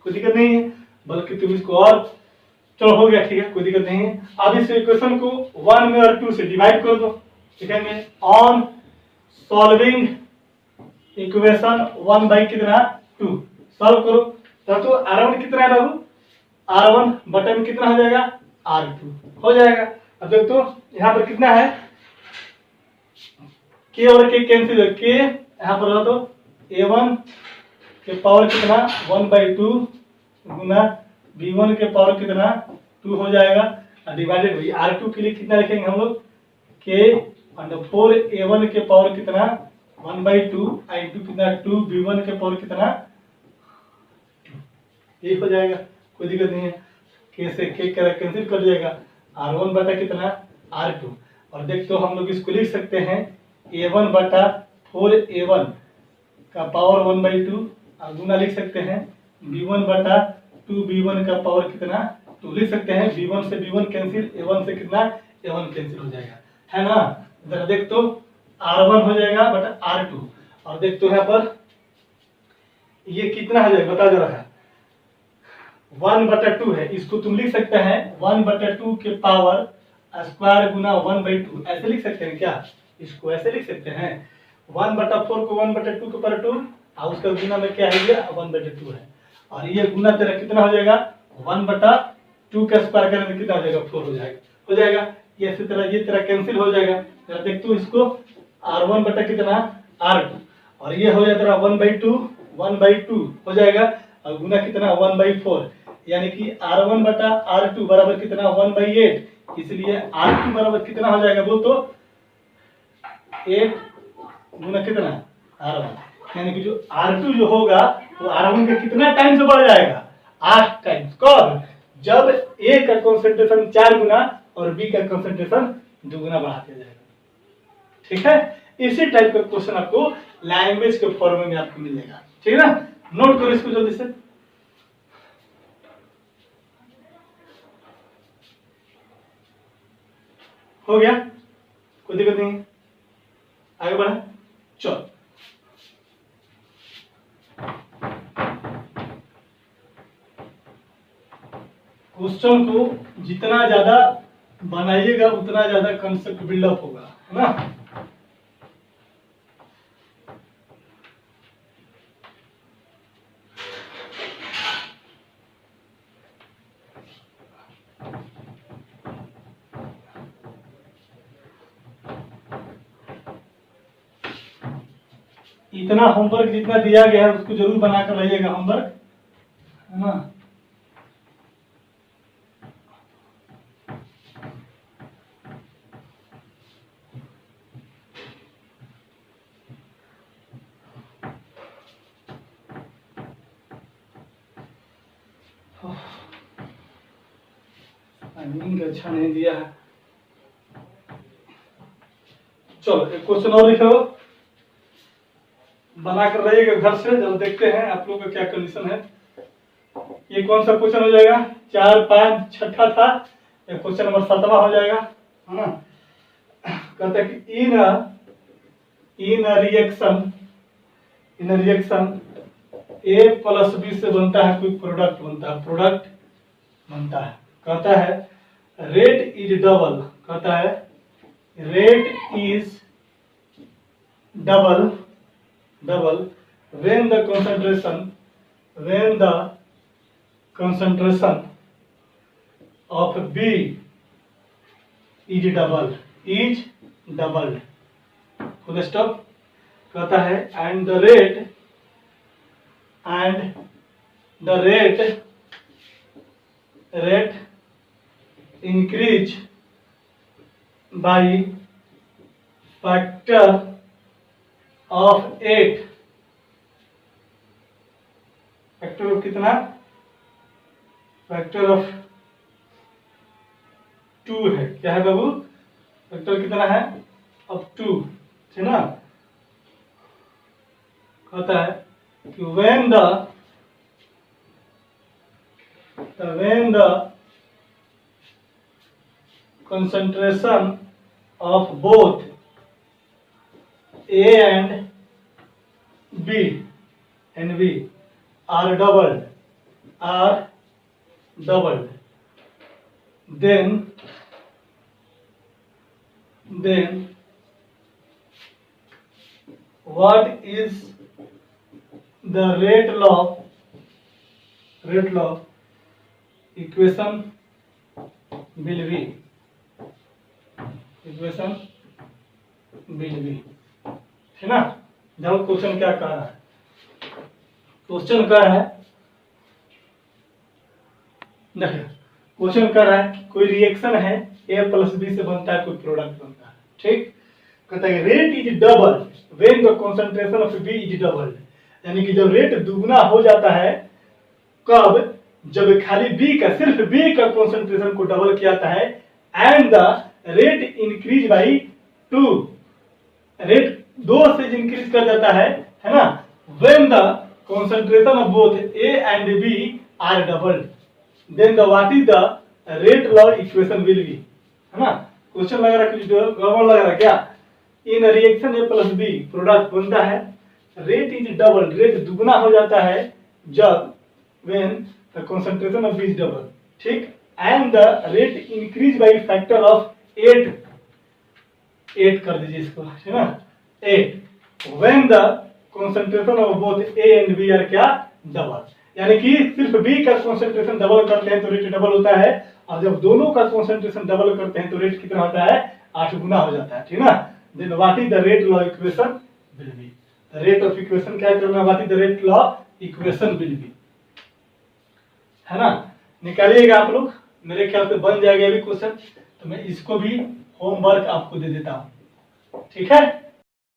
कोई दिक्कत नहीं है, बल्कि तुम इसको और चलो हो गया, ठीक है, कोई दिक्कत नहीं है। अब इस इक्वेशन को 1 में और 2 से डिवाइड कर दो, लिखेंगे ऑन सॉल्विंग इक्वेशन 1 बाई कितना 2 सॉल्व करो, तब तो R1 कितना है बाबू, R1 बटे में कितना हो जाएगा R2 हो जाएगा। अब देखो तो यहाँ पर कितना है, K और K कैंसिल है, K यहाँ पर रहा तो A1 के पावर कितना 1/2 गुना B1 के पावर कितना 2 हो जाएगा, डिवाइडेड बाई R2 के लिए कितना लिखेंगे हम लोग, K अंडर 4A1 के पावर कितना 1/2 इंटू कितना 2B1 के पावर कितना 2, ये हो जाएगा, कोई दिक्कत नहीं है। K से K कैंसिल कर जाएगा, R1 बटा कितना R2, और देख तो हम लोग इसको लिख सकते हैं A1 बटा 4A1 का पावर 1/2 और गुना लिख सकते हैं B1 बटा 2B1 का पावर कितना 2 लिख सकते हैं। B1 से B1 कैंसिल, A1 से कितना A1 कैंसिल हो जाएगा, है ना। जरा देख तो R1 हो जाएगा बटा R2, और देख तो यहाँ पर ये कितना हो जाएगा बता जरा, 1/2 है, इसको तुम लिख सकते हैं 1/2 के पावर स्क्वायर गुना 1/2, ऐसे लिख सकते हैं क्या, इसको ऐसे लिख सकते हैं 1/4 को 1/2 के ऊपर 2 और उसका गुना में क्या है ये 1/2 है, और ये गुना तेरा कितना हो जाएगा 1/2 का स्क्वायर करने में कितना हो जाएगा 4 हो जाएगा। ये इसी तरह ये तेरा कैंसिल हो जाएगा, जरा देख तू इसको R1 बटा कितना R2, और ये हो जाएगा तेरा 1/2 हो जाएगा, और गुना कितना 1/4, यानी कि R1 बटा R2 बराबर कितना 1/8, इसलिए R2 बराबर कितना हो जाएगा वो तो 8 गुना कितना R1, यानी कि जो R2 जो होगा वो R1 के कितना टाइम से बढ़ जाएगा 8 टाइम्स। कब, जब A का कंसंट्रेशन 4 गुना और B का कंसंट्रेशन 2 गुना बढ़ा दिया जाएगा, ठीक है। इसी टाइप का क्वेश्चन आपको लैंग्वेज के फॉर्म में आपको मिलेगा, ठीक है ना। नोट करो इसको जल्दी से। हो गया, कोई दिक्कत नहीं, आगे बढ़ा, चलो। क्वेश्चन को जितना ज्यादा बनाइएगा उतना ज्यादा कंसेप्ट बिल्डअप होगा, है ना। इतना होमवर्क जितना दिया गया है उसको जरूर बनाकर रहिएगा होमवर्क, है ना। नींद अच्छा नहीं दिया है। चलो एक क्वेश्चन और लिखो, बना कर रहिएगा घर से, जब देखते हैं आप लोग का क्या कंडीशन है। ये कौन सा क्वेश्चन हो जाएगा, 4, 5 छठा था, ये क्वेश्चन नंबर 7वां हो जाएगा, है ना। कहते हैं कि इन रिएक्शन A प्लस B से बनता है कोई प्रोडक्ट बनता है, कहता है rate is double double when the concentration of B is doubled full stop. कहता है and the rate increase by factor of 8। Factor of कितना? फैक्टर ऑफ 2 है। क्या है बाबू? फैक्टर कितना है? ऑफ 2, है ना। कहता है कि when the concentration of both A and B are doubled, then what is the rate law equation will be है ना। देखो क्वेश्चन क्या कह रहा है। क्वेश्चन कह रहा है, देखिए क्वेश्चन कह रहा है कोई रिएक्शन है A प्लस B से बनता है, कोई प्रोडक्ट बनता है, ठीक। कहता है rate is double when the concentration of B is doubled, यानी कि जब रेट दुगना हो जाता है, कब? जब खाली B का, सिर्फ B का कंसंट्रेशन को डबल किया जाता है and the rate increase by 2, rate 2 से इंक्रीज कर जाता है ना। When the concentration of both A and B are doubled, then the what is the rate law equation will be, है ना। क्वेश्चन लग रहा है कुछ गड़बड़ लग रहा है क्या? इन reaction A plus B product बनता है, रेट इज डबल, रेट दुगना हो जाता है जब when the concentration of B is double, ठीक, and the rate increase by factor of 8 कर दीजिए इसको, है ना, 8 when the concentration of both A and B are क्या? डबल, यानी कि सिर्फ B का कंसंट्रेशन डबल करते हैं तो रेट डबल होता है, और जब दोनों का कंसंट्रेशन डबल करते हैं तो रेट कितना होता है? 8 गुना हो जाता है, ठीक ना। Then what is the rate law equation will be, the rate of equation क्या करना? What is the rate law equation will be, है ना। निकालिएगा आप लोग, मेरे ख्याल से बन जाएगा अभी क्वेश्चन, तो मैं इसको भी होमवर्क आपको दे देता हूं, ठीक है।